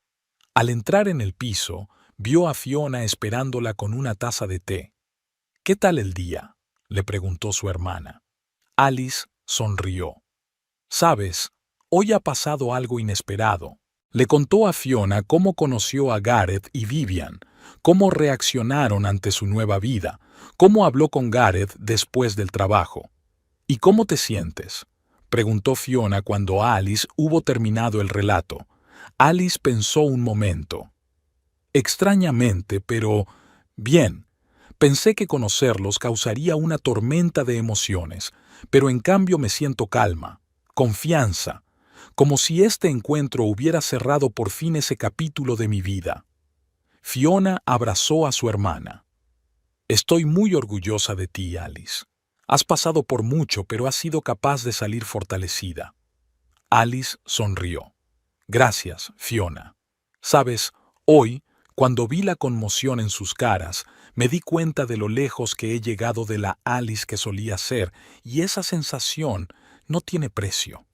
Al entrar en el piso, vio a Fiona esperándola con una taza de té. «¿Qué tal el día?», le preguntó su hermana. Alice sonrió. «Sabes, hoy ha pasado algo inesperado». Le contó a Fiona cómo conoció a Gareth y Vivian, cómo reaccionaron ante su nueva vida, cómo habló con Gareth después del trabajo. «¿Y cómo te sientes?», preguntó Fiona cuando Alice hubo terminado el relato. Alice pensó un momento. «Extrañamente, pero bien. Pensé que conocerlos causaría una tormenta de emociones, pero en cambio me siento calma, confianza, como si este encuentro hubiera cerrado por fin ese capítulo de mi vida». Fiona abrazó a su hermana. «Estoy muy orgullosa de ti, Alice. Has pasado por mucho, pero has sido capaz de salir fortalecida». Alice sonrió. «Gracias, Fiona. Sabes, hoy, cuando vi la conmoción en sus caras, me di cuenta de lo lejos que he llegado de la Alice que solía ser, y esa sensación no tiene precio».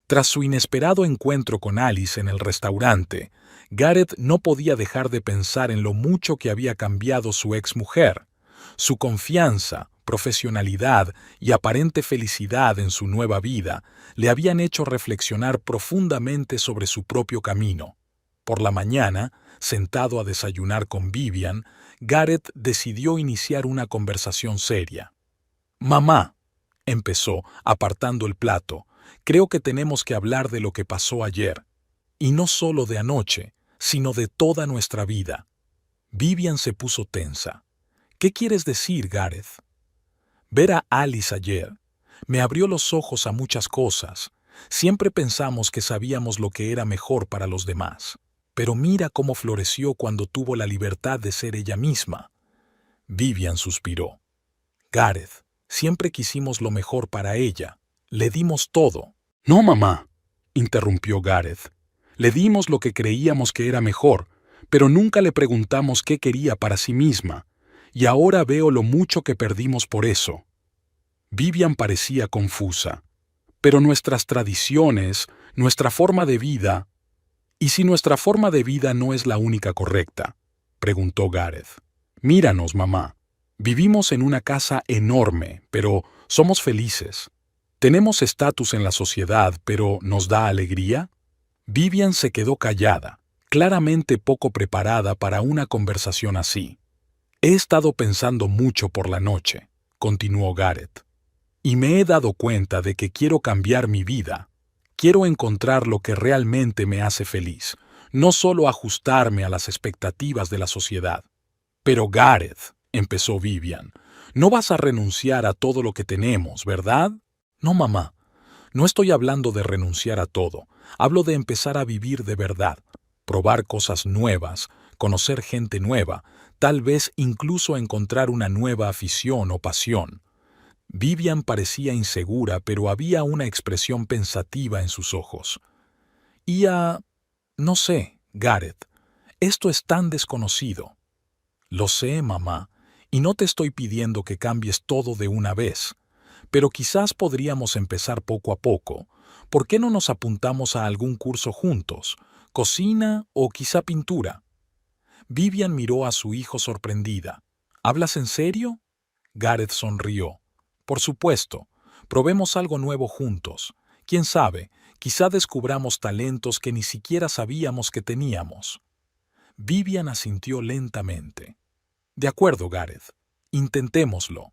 Tras su inesperado encuentro con Alice en el restaurante, Gareth no podía dejar de pensar en lo mucho que había cambiado su exmujer. Su confianza, profesionalidad y aparente felicidad en su nueva vida le habían hecho reflexionar profundamente sobre su propio camino. Por la mañana, sentado a desayunar con Vivian, Gareth decidió iniciar una conversación seria. «Mamá», empezó, apartando el plato, «creo que tenemos que hablar de lo que pasó ayer. Y no solo de anoche, sino de toda nuestra vida». Vivian se puso tensa. «¿Qué quieres decir, Gareth?» «Ver a Alice ayer me abrió los ojos a muchas cosas. Siempre pensamos que sabíamos lo que era mejor para los demás. Pero mira cómo floreció cuando tuvo la libertad de ser ella misma». Vivian suspiró. «Gareth, siempre quisimos lo mejor para ella. Le dimos todo». «No, mamá», interrumpió Gareth. «Le dimos lo que creíamos que era mejor, pero nunca le preguntamos qué quería para sí misma. Y ahora veo lo mucho que perdimos por eso». Vivian parecía confusa. «Pero nuestras tradiciones, nuestra forma de vida...» «¿Y si nuestra forma de vida no es la única correcta?», preguntó Gareth. «Míranos, mamá. Vivimos en una casa enorme, pero somos felices. Tenemos estatus en la sociedad, pero ¿nos da alegría?». Vivian se quedó callada, claramente poco preparada para una conversación así. «He estado pensando mucho por la noche», continuó Gareth, «y me he dado cuenta de que quiero cambiar mi vida. Quiero encontrar lo que realmente me hace feliz, no solo ajustarme a las expectativas de la sociedad». «Pero Gareth», empezó Vivian, «no vas a renunciar a todo lo que tenemos, ¿verdad?». «No, mamá. No estoy hablando de renunciar a todo. Hablo de empezar a vivir de verdad, probar cosas nuevas, conocer gente nueva, tal vez incluso encontrar una nueva afición o pasión». Vivian parecía insegura, pero había una expresión pensativa en sus ojos. No sé, Gareth. Esto es tan desconocido». «Lo sé, mamá, y no te estoy pidiendo que cambies todo de una vez. Pero quizás podríamos empezar poco a poco. ¿Por qué no nos apuntamos a algún curso juntos? ¿Cocina o quizá pintura?». Vivian miró a su hijo sorprendida. «¿Hablas en serio?». Gareth sonrió. «Por supuesto. Probemos algo nuevo juntos. Quién sabe, quizá descubramos talentos que ni siquiera sabíamos que teníamos». Vivian asintió lentamente. «De acuerdo, Gareth. Intentémoslo».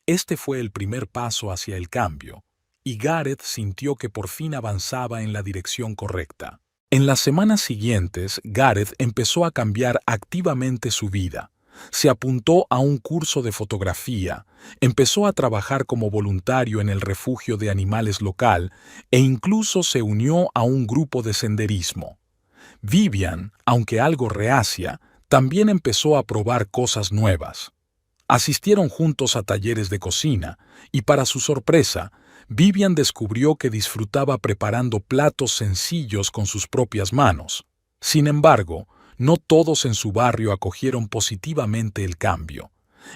Este fue el primer paso hacia el cambio, y Gareth sintió que por fin avanzaba en la dirección correcta. En las semanas siguientes, Gareth empezó a cambiar activamente su vida. Se apuntó a un curso de fotografía, empezó a trabajar como voluntario en el refugio de animales local e incluso se unió a un grupo de senderismo. Vivian, aunque algo reacia, también empezó a probar cosas nuevas. Asistieron juntos a talleres de cocina y, para su sorpresa, Vivian descubrió que disfrutaba preparando platos sencillos con sus propias manos. Sin embargo, no todos en su barrio acogieron positivamente el cambio.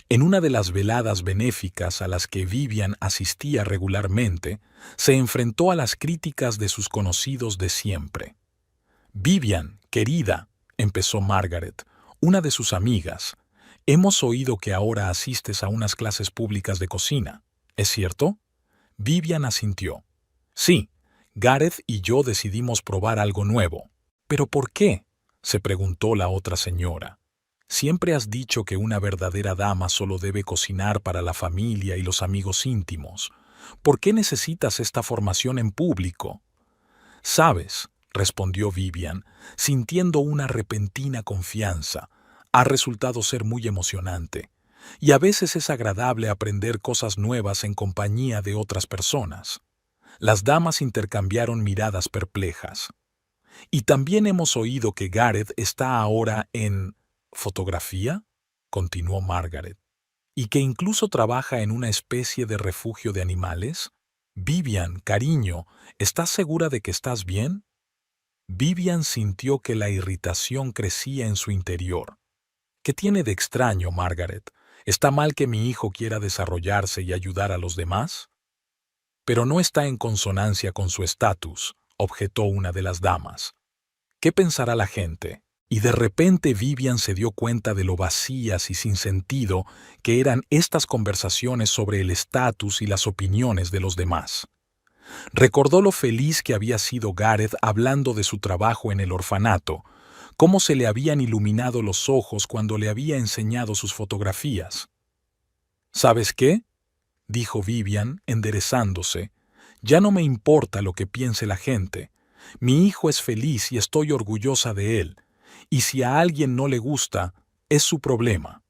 En una de las veladas benéficas a las que Vivian asistía regularmente, se enfrentó a las críticas de sus conocidos de siempre. «Vivian, querida», empezó Margaret, una de sus amigas, «hemos oído que ahora asistes a unas clases públicas de cocina. ¿Es cierto?». Vivian asintió. «Sí, Gareth y yo decidimos probar algo nuevo». «¿Pero por qué?», se preguntó la otra señora. «Siempre has dicho que una verdadera dama solo debe cocinar para la familia y los amigos íntimos. ¿Por qué necesitas esta formación en público?». «Sabes», respondió Vivian, sintiendo una repentina confianza, «ha resultado ser muy emocionante, y a veces es agradable aprender cosas nuevas en compañía de otras personas». Las damas intercambiaron miradas perplejas. «Y también hemos oído que Gareth está ahora en fotografía», continuó Margaret, «y que incluso trabaja en una especie de refugio de animales. Vivian, cariño, ¿estás segura de que estás bien?». Vivian sintió que la irritación crecía en su interior. «¿Qué tiene de extraño, Margaret? ¿Está mal que mi hijo quiera desarrollarse y ayudar a los demás?». «Pero no está en consonancia con su estatus», objetó una de las damas. «¿Qué pensará la gente?». Y de repente Vivian se dio cuenta de lo vacías y sin sentido que eran estas conversaciones sobre el estatus y las opiniones de los demás. Recordó lo feliz que había sido Gareth hablando de su trabajo en el orfanato, cómo se le habían iluminado los ojos cuando le había enseñado sus fotografías. ¿Sabes qué?, dijo Vivian, enderezándose. Ya no me importa lo que piense la gente. Mi hijo es feliz y estoy orgullosa de él. Y si a alguien no le gusta, es su problema.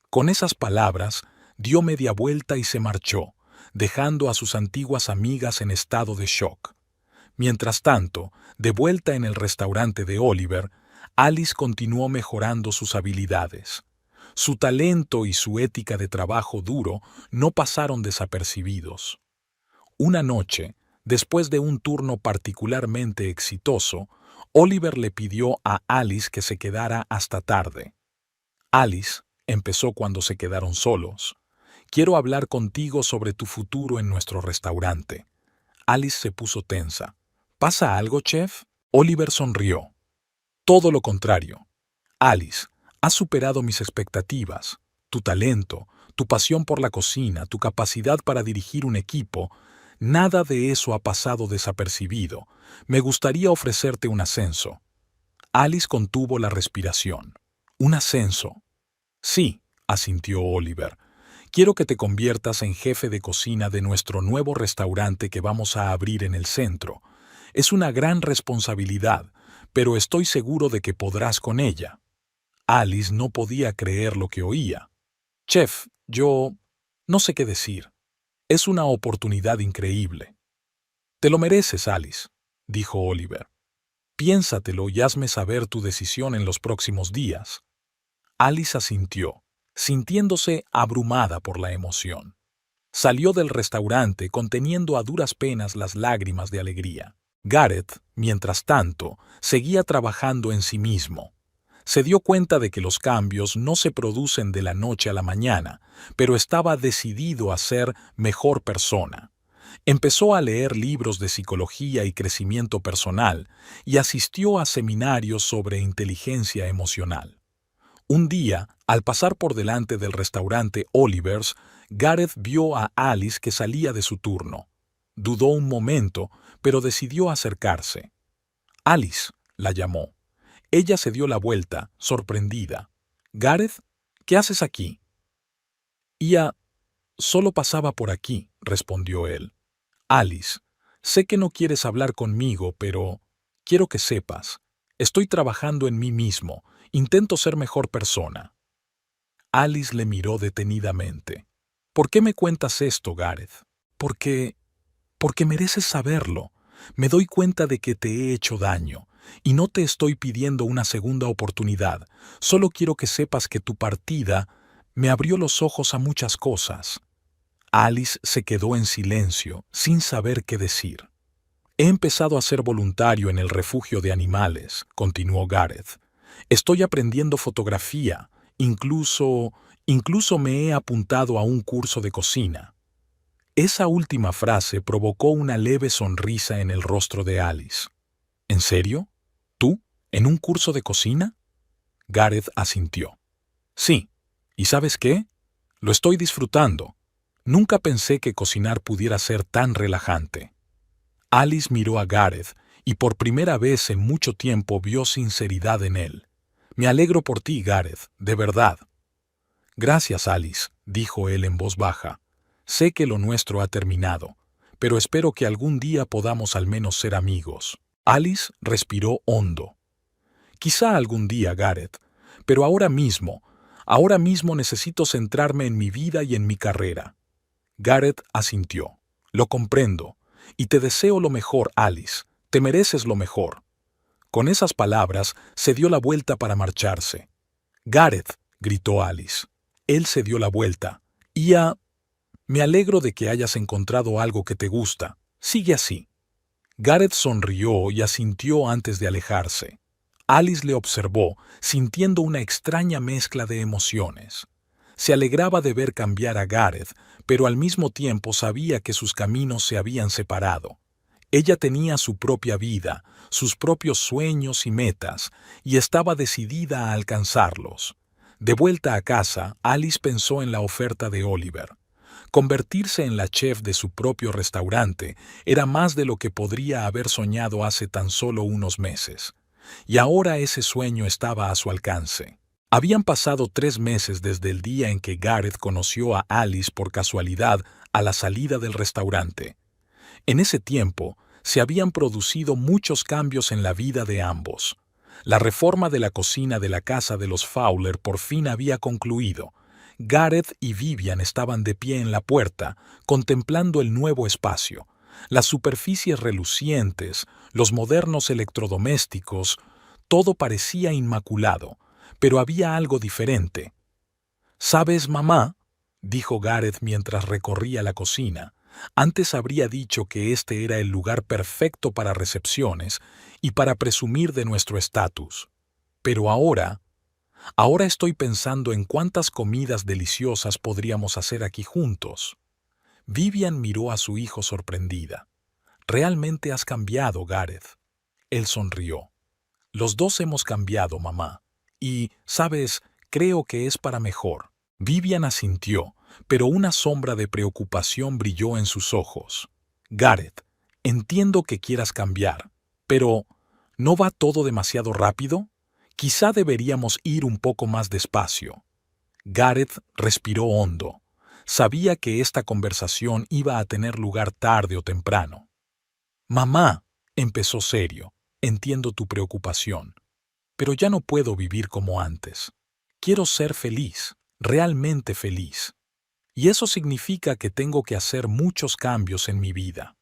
Con esas palabras, dio media vuelta y se marchó, dejando a sus antiguas amigas en estado de shock. Mientras tanto, de vuelta en el restaurante de Oliver, Alice continuó mejorando sus habilidades. Su talento y su ética de trabajo duro no pasaron desapercibidos. Una noche, después de un turno particularmente exitoso, Oliver le pidió a Alice que se quedara hasta tarde. Alice, empezó cuando se quedaron solos. Quiero hablar contigo sobre tu futuro en nuestro restaurante. Alice se puso tensa. ¿Pasa algo, chef? Oliver sonrió. Todo lo contrario. Alice, has superado mis expectativas. Tu talento, tu pasión por la cocina, tu capacidad para dirigir un equipo, nada de eso ha pasado desapercibido. Me gustaría ofrecerte un ascenso. Alice contuvo la respiración. ¿Un ascenso? Sí, asintió Oliver. Quiero que te conviertas en jefe de cocina de nuestro nuevo restaurante que vamos a abrir en el centro. Es una gran responsabilidad, pero estoy seguro de que podrás con ella. Alice no podía creer lo que oía. Chef, yo no sé qué decir. Es una oportunidad increíble. Te lo mereces, Alice, dijo Oliver. Piénsatelo y hazme saber tu decisión en los próximos días. Alice asintió, sintiéndose abrumada por la emoción. Salió del restaurante conteniendo a duras penas las lágrimas de alegría. Gareth, mientras tanto, seguía trabajando en sí mismo. Se dio cuenta de que los cambios no se producen de la noche a la mañana, pero estaba decidido a ser mejor persona. Empezó a leer libros de psicología y crecimiento personal y asistió a seminarios sobre inteligencia emocional. Un día, al pasar por delante del restaurante Oliver's, Gareth vio a Alice que salía de su turno. Dudó un momento, pero decidió acercarse. Alice, la llamó. Ella se dio la vuelta, sorprendida. «Gareth, ¿qué haces aquí?» Solo pasaba por aquí», respondió él. «Alice, sé que no quieres hablar conmigo, pero quiero que sepas. Estoy trabajando en mí mismo. Intento ser mejor persona». Alice le miró detenidamente. «¿Por qué me cuentas esto, Gareth?» Porque mereces saberlo. Me doy cuenta de que te he hecho daño, y no te estoy pidiendo una segunda oportunidad. Solo quiero que sepas que tu partida me abrió los ojos a muchas cosas». Alice se quedó en silencio, sin saber qué decir. «He empezado a ser voluntario en el refugio de animales», continuó Gareth. «Estoy aprendiendo fotografía, incluso me he apuntado a un curso de cocina». Esa última frase provocó una leve sonrisa en el rostro de Alice. «¿En serio? ¿Tú? ¿En un curso de cocina?» Gareth asintió. «Sí. ¿Y sabes qué? Lo estoy disfrutando. Nunca pensé que cocinar pudiera ser tan relajante». Alice miró a Gareth y por primera vez en mucho tiempo vio sinceridad en él. «Me alegro por ti, Gareth, de verdad». «Gracias, Alice», dijo él en voz baja. «Sé que lo nuestro ha terminado, pero espero que algún día podamos al menos ser amigos». Alice respiró hondo. «Quizá algún día, Gareth, pero ahora mismo necesito centrarme en mi vida y en mi carrera». Gareth asintió. «Lo comprendo, y te deseo lo mejor, Alice. Te mereces lo mejor». Con esas palabras, se dio la vuelta para marcharse. «Gareth», gritó Alice. Él se dio la vuelta. «Me alegro de que hayas encontrado algo que te gusta. Sigue así». Gareth sonrió y asintió antes de alejarse. Alice le observó, sintiendo una extraña mezcla de emociones. Se alegraba de ver cambiar a Gareth, pero al mismo tiempo sabía que sus caminos se habían separado. Ella tenía su propia vida, sus propios sueños y metas, y estaba decidida a alcanzarlos. De vuelta a casa, Alice pensó en la oferta de Oliver. Convertirse en la chef de su propio restaurante era más de lo que podría haber soñado hace tan solo unos meses. Y ahora ese sueño estaba a su alcance. Habían pasado 3 meses desde el día en que Gareth conoció a Alice por casualidad a la salida del restaurante. En ese tiempo, se habían producido muchos cambios en la vida de ambos. La reforma de la cocina de la casa de los Fowler por fin había concluido. Gareth y Vivian estaban de pie en la puerta, contemplando el nuevo espacio. Las superficies relucientes, los modernos electrodomésticos, todo parecía inmaculado, pero había algo diferente. «¿Sabes, mamá?», dijo Gareth mientras recorría la cocina. Antes habría dicho que este era el lugar perfecto para recepciones y para presumir de nuestro estatus. Pero ahora estoy pensando en cuántas comidas deliciosas podríamos hacer aquí juntos. Vivian miró a su hijo sorprendida. «Realmente has cambiado, Gareth». Él sonrió. «Los dos hemos cambiado, mamá. Y, ¿sabes? Creo que es para mejor». Vivian asintió, pero una sombra de preocupación brilló en sus ojos. «Gareth, entiendo que quieras cambiar, pero ¿no va todo demasiado rápido? Quizá deberíamos ir un poco más despacio». Gareth respiró hondo. Sabía que esta conversación iba a tener lugar tarde o temprano. «Mamá», empezó serio, «entiendo tu preocupación, pero ya no puedo vivir como antes. Quiero ser feliz, realmente feliz. Y eso significa que tengo que hacer muchos cambios en mi vida».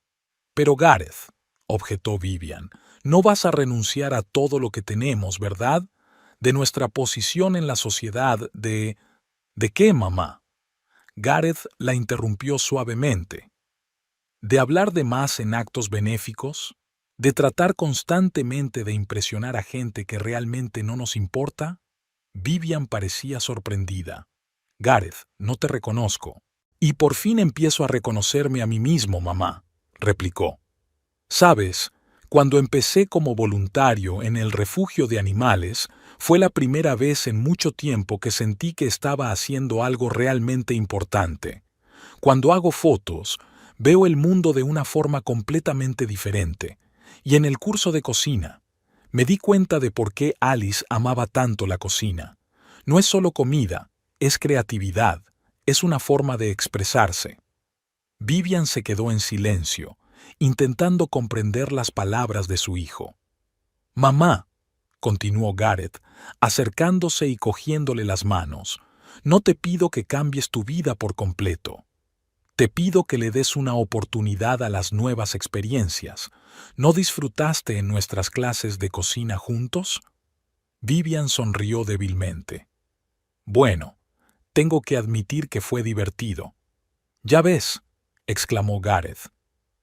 «Pero Gareth», objetó Vivian, «no vas a renunciar a todo lo que tenemos, ¿verdad? De nuestra posición en la sociedad, ¿De qué, mamá?». Gareth la interrumpió suavemente. «¿De hablar de más en actos benéficos? ¿De tratar constantemente de impresionar a gente que realmente no nos importa?». Vivian parecía sorprendida. «Gareth, no te reconozco». «Y por fin empiezo a reconocerme a mí mismo, mamá», replicó. «Sabes, cuando empecé como voluntario en el refugio de animales, fue la primera vez en mucho tiempo que sentí que estaba haciendo algo realmente importante. Cuando hago fotos, veo el mundo de una forma completamente diferente. Y en el curso de cocina, me di cuenta de por qué Alice amaba tanto la cocina. No es solo comida, es creatividad, es una forma de expresarse». Vivian se quedó en silencio, intentando comprender las palabras de su hijo. «Mamá», continuó Gareth, acercándose y cogiéndole las manos, «no te pido que cambies tu vida por completo. Te pido que le des una oportunidad a las nuevas experiencias. ¿No disfrutaste en nuestras clases de cocina juntos?». Vivian sonrió débilmente. «Bueno, tengo que admitir que fue divertido». «Ya ves», exclamó Gareth,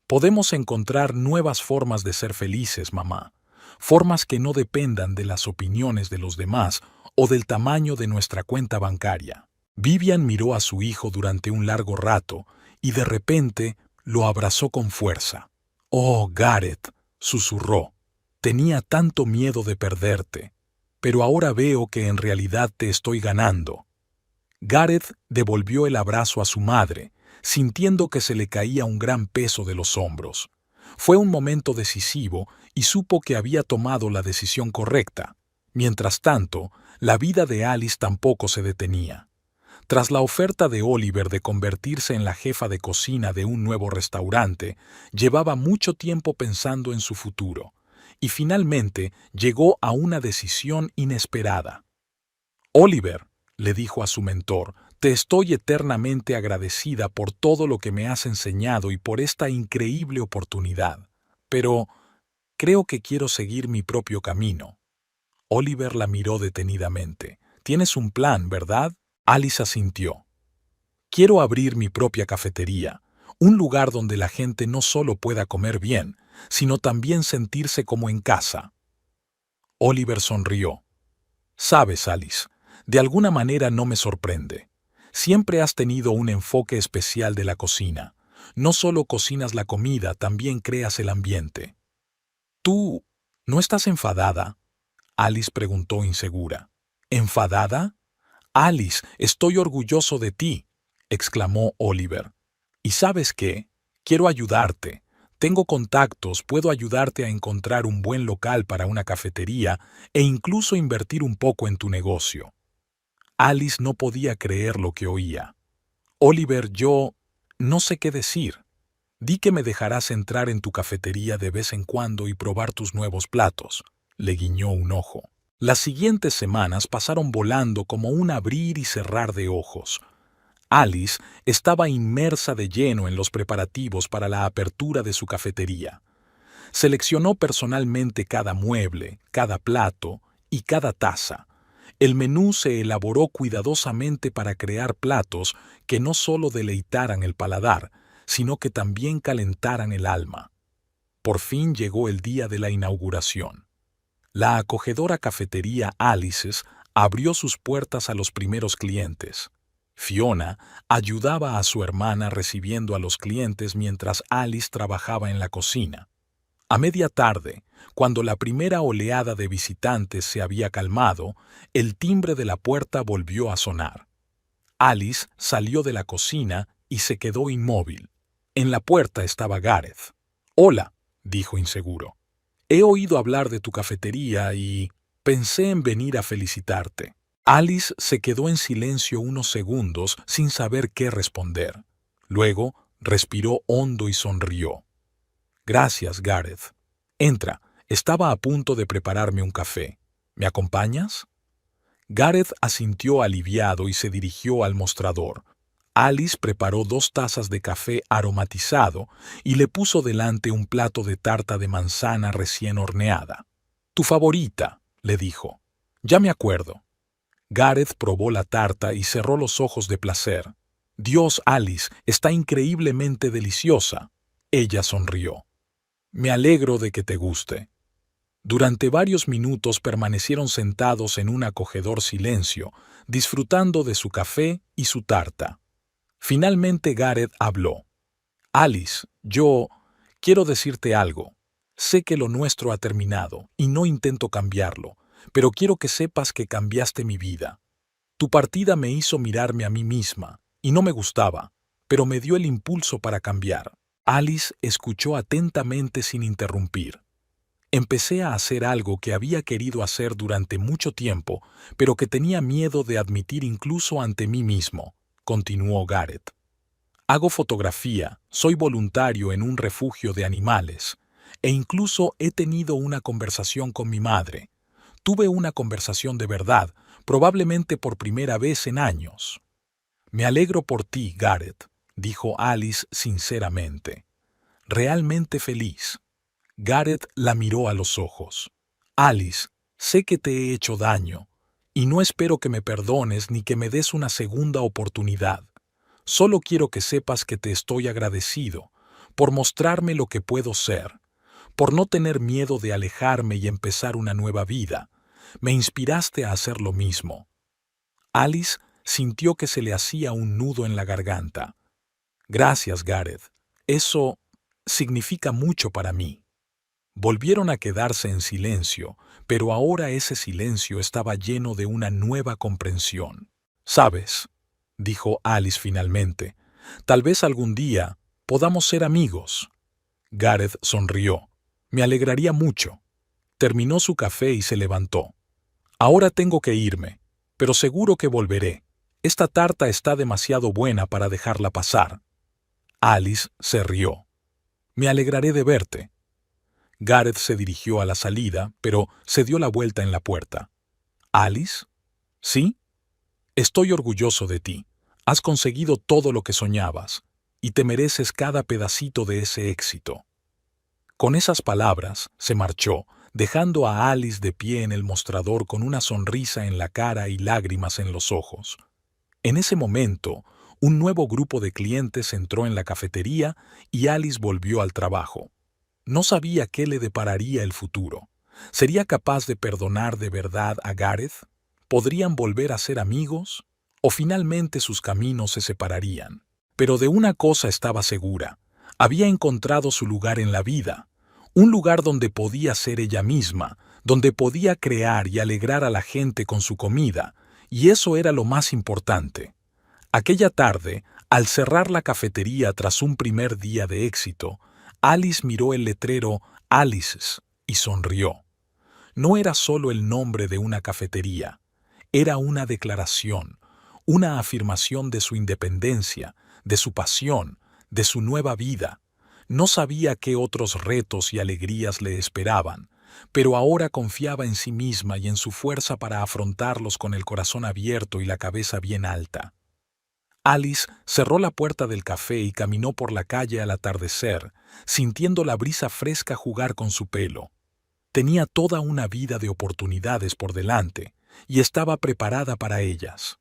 «podemos encontrar nuevas formas de ser felices, mamá. Formas que no dependan de las opiniones de los demás o del tamaño de nuestra cuenta bancaria». Vivian miró a su hijo durante un largo rato y de repente lo abrazó con fuerza. «Oh, Gareth», susurró, «tenía tanto miedo de perderte, pero ahora veo que en realidad te estoy ganando». Gareth devolvió el abrazo a su madre, sintiendo que se le caía un gran peso de los hombros. Fue un momento decisivo y supo que había tomado la decisión correcta. Mientras tanto, la vida de Alice tampoco se detenía. Tras la oferta de Oliver de convertirse en la jefa de cocina de un nuevo restaurante, llevaba mucho tiempo pensando en su futuro, y finalmente llegó a una decisión inesperada. «Oliver», le dijo a su mentor, «te estoy eternamente agradecida por todo lo que me has enseñado y por esta increíble oportunidad. Pero creo que quiero seguir mi propio camino». Oliver la miró detenidamente. «Tienes un plan, ¿verdad?». Alice asintió. «Quiero abrir mi propia cafetería, un lugar donde la gente no solo pueda comer bien, sino también sentirse como en casa». Oliver sonrió. «Sabes, Alice, de alguna manera no me sorprende. Siempre has tenido un enfoque especial de la cocina. No solo cocinas la comida, también creas el ambiente». «¿Tú no estás enfadada?», Alice preguntó insegura. «¿Enfadada? Alice, estoy orgulloso de ti», exclamó Oliver. ¿Y sabes qué? Quiero ayudarte. Tengo contactos, puedo ayudarte a encontrar un buen local para una cafetería e incluso invertir un poco en tu negocio. Alice no podía creer lo que oía. Oliver, yo no sé qué decir. Di que me dejarás entrar en tu cafetería de vez en cuando y probar tus nuevos platos. Le guiñó un ojo. Las siguientes semanas pasaron volando como un abrir y cerrar de ojos. Alice estaba inmersa de lleno en los preparativos para la apertura de su cafetería. Seleccionó personalmente cada mueble, cada plato y cada taza. El menú se elaboró cuidadosamente para crear platos que no solo deleitaran el paladar, sino que también calentaran el alma. Por fin llegó el día de la inauguración. La acogedora cafetería Alice's abrió sus puertas a los primeros clientes. Fiona ayudaba a su hermana recibiendo a los clientes mientras Alice trabajaba en la cocina. A media tarde, cuando la primera oleada de visitantes se había calmado, el timbre de la puerta volvió a sonar. Alice salió de la cocina y se quedó inmóvil. En la puerta estaba Gareth. «Hola», dijo inseguro. «He oído hablar de tu cafetería y pensé en venir a felicitarte». Alice se quedó en silencio unos segundos sin saber qué responder. Luego respiró hondo y sonrió. «Gracias, Gareth. Entra, estaba a punto de prepararme un café. ¿Me acompañas?» Gareth asintió aliviado y se dirigió al mostrador. Alice preparó 2 tazas de café aromatizado y le puso delante un plato de tarta de manzana recién horneada. «Tu favorita», le dijo. «Ya me acuerdo». Gareth probó la tarta y cerró los ojos de placer. «Dios, Alice, está increíblemente deliciosa». Ella sonrió. «Me alegro de que te guste». Durante varios minutos permanecieron sentados en un acogedor silencio, disfrutando de su café y su tarta. Finalmente Gareth habló. «Alice, yo quiero decirte algo. Sé que lo nuestro ha terminado y no intento cambiarlo, pero quiero que sepas que cambiaste mi vida. Tu partida me hizo mirarme a mí misma, y no me gustaba, pero me dio el impulso para cambiar». Alice escuchó atentamente sin interrumpir. «Empecé a hacer algo que había querido hacer durante mucho tiempo, pero que tenía miedo de admitir incluso ante mí mismo», continuó Gareth. «Hago fotografía, soy voluntario en un refugio de animales, e incluso he tenido una conversación con mi madre. Tuve una conversación de verdad, probablemente por primera vez en años». «Me alegro por ti, Gareth», dijo Alice sinceramente. «Realmente feliz». Gareth la miró a los ojos. «Alice, sé que te he hecho daño, y no espero que me perdones ni que me des una segunda oportunidad. Solo quiero que sepas que te estoy agradecido por mostrarme lo que puedo ser, por no tener miedo de alejarme y empezar una nueva vida. Me inspiraste a hacer lo mismo». Alice sintió que se le hacía un nudo en la garganta. «Gracias, Gareth. Eso significa mucho para mí». Volvieron a quedarse en silencio, pero ahora ese silencio estaba lleno de una nueva comprensión. «¿Sabes?», dijo Alice finalmente, «tal vez algún día podamos ser amigos». Gareth sonrió. «Me alegraría mucho». Terminó su café y se levantó. «Ahora tengo que irme, pero seguro que volveré. Esta tarta está demasiado buena para dejarla pasar». Alice se rió. «Me alegraré de verte». Gareth se dirigió a la salida, pero se dio la vuelta en la puerta. «¿Alice? ¿Sí? Estoy orgulloso de ti. Has conseguido todo lo que soñabas, y te mereces cada pedacito de ese éxito». Con esas palabras, se marchó, dejando a Alice de pie en el mostrador con una sonrisa en la cara y lágrimas en los ojos. En ese momento, un nuevo grupo de clientes entró en la cafetería y Alice volvió al trabajo. No sabía qué le depararía el futuro. ¿Sería capaz de perdonar de verdad a Gareth? ¿Podrían volver a ser amigos? ¿O finalmente sus caminos se separarían? Pero de una cosa estaba segura. Había encontrado su lugar en la vida. Un lugar donde podía ser ella misma, donde podía crear y alegrar a la gente con su comida, y eso era lo más importante. Aquella tarde, Al cerrar la cafetería tras un primer día de éxito, Alice miró el letrero Alice's y sonrió. No era solo el nombre de una cafetería, era una declaración, una afirmación de su independencia, de su pasión, de su nueva vida. No sabía qué otros retos y alegrías le esperaban, pero ahora confiaba en sí misma y en su fuerza para afrontarlos con el corazón abierto y la cabeza bien alta. Alice cerró la puerta del café y caminó por la calle al atardecer, sintiendo la brisa fresca jugar con su pelo. Tenía toda una vida de oportunidades por delante y estaba preparada para ellas.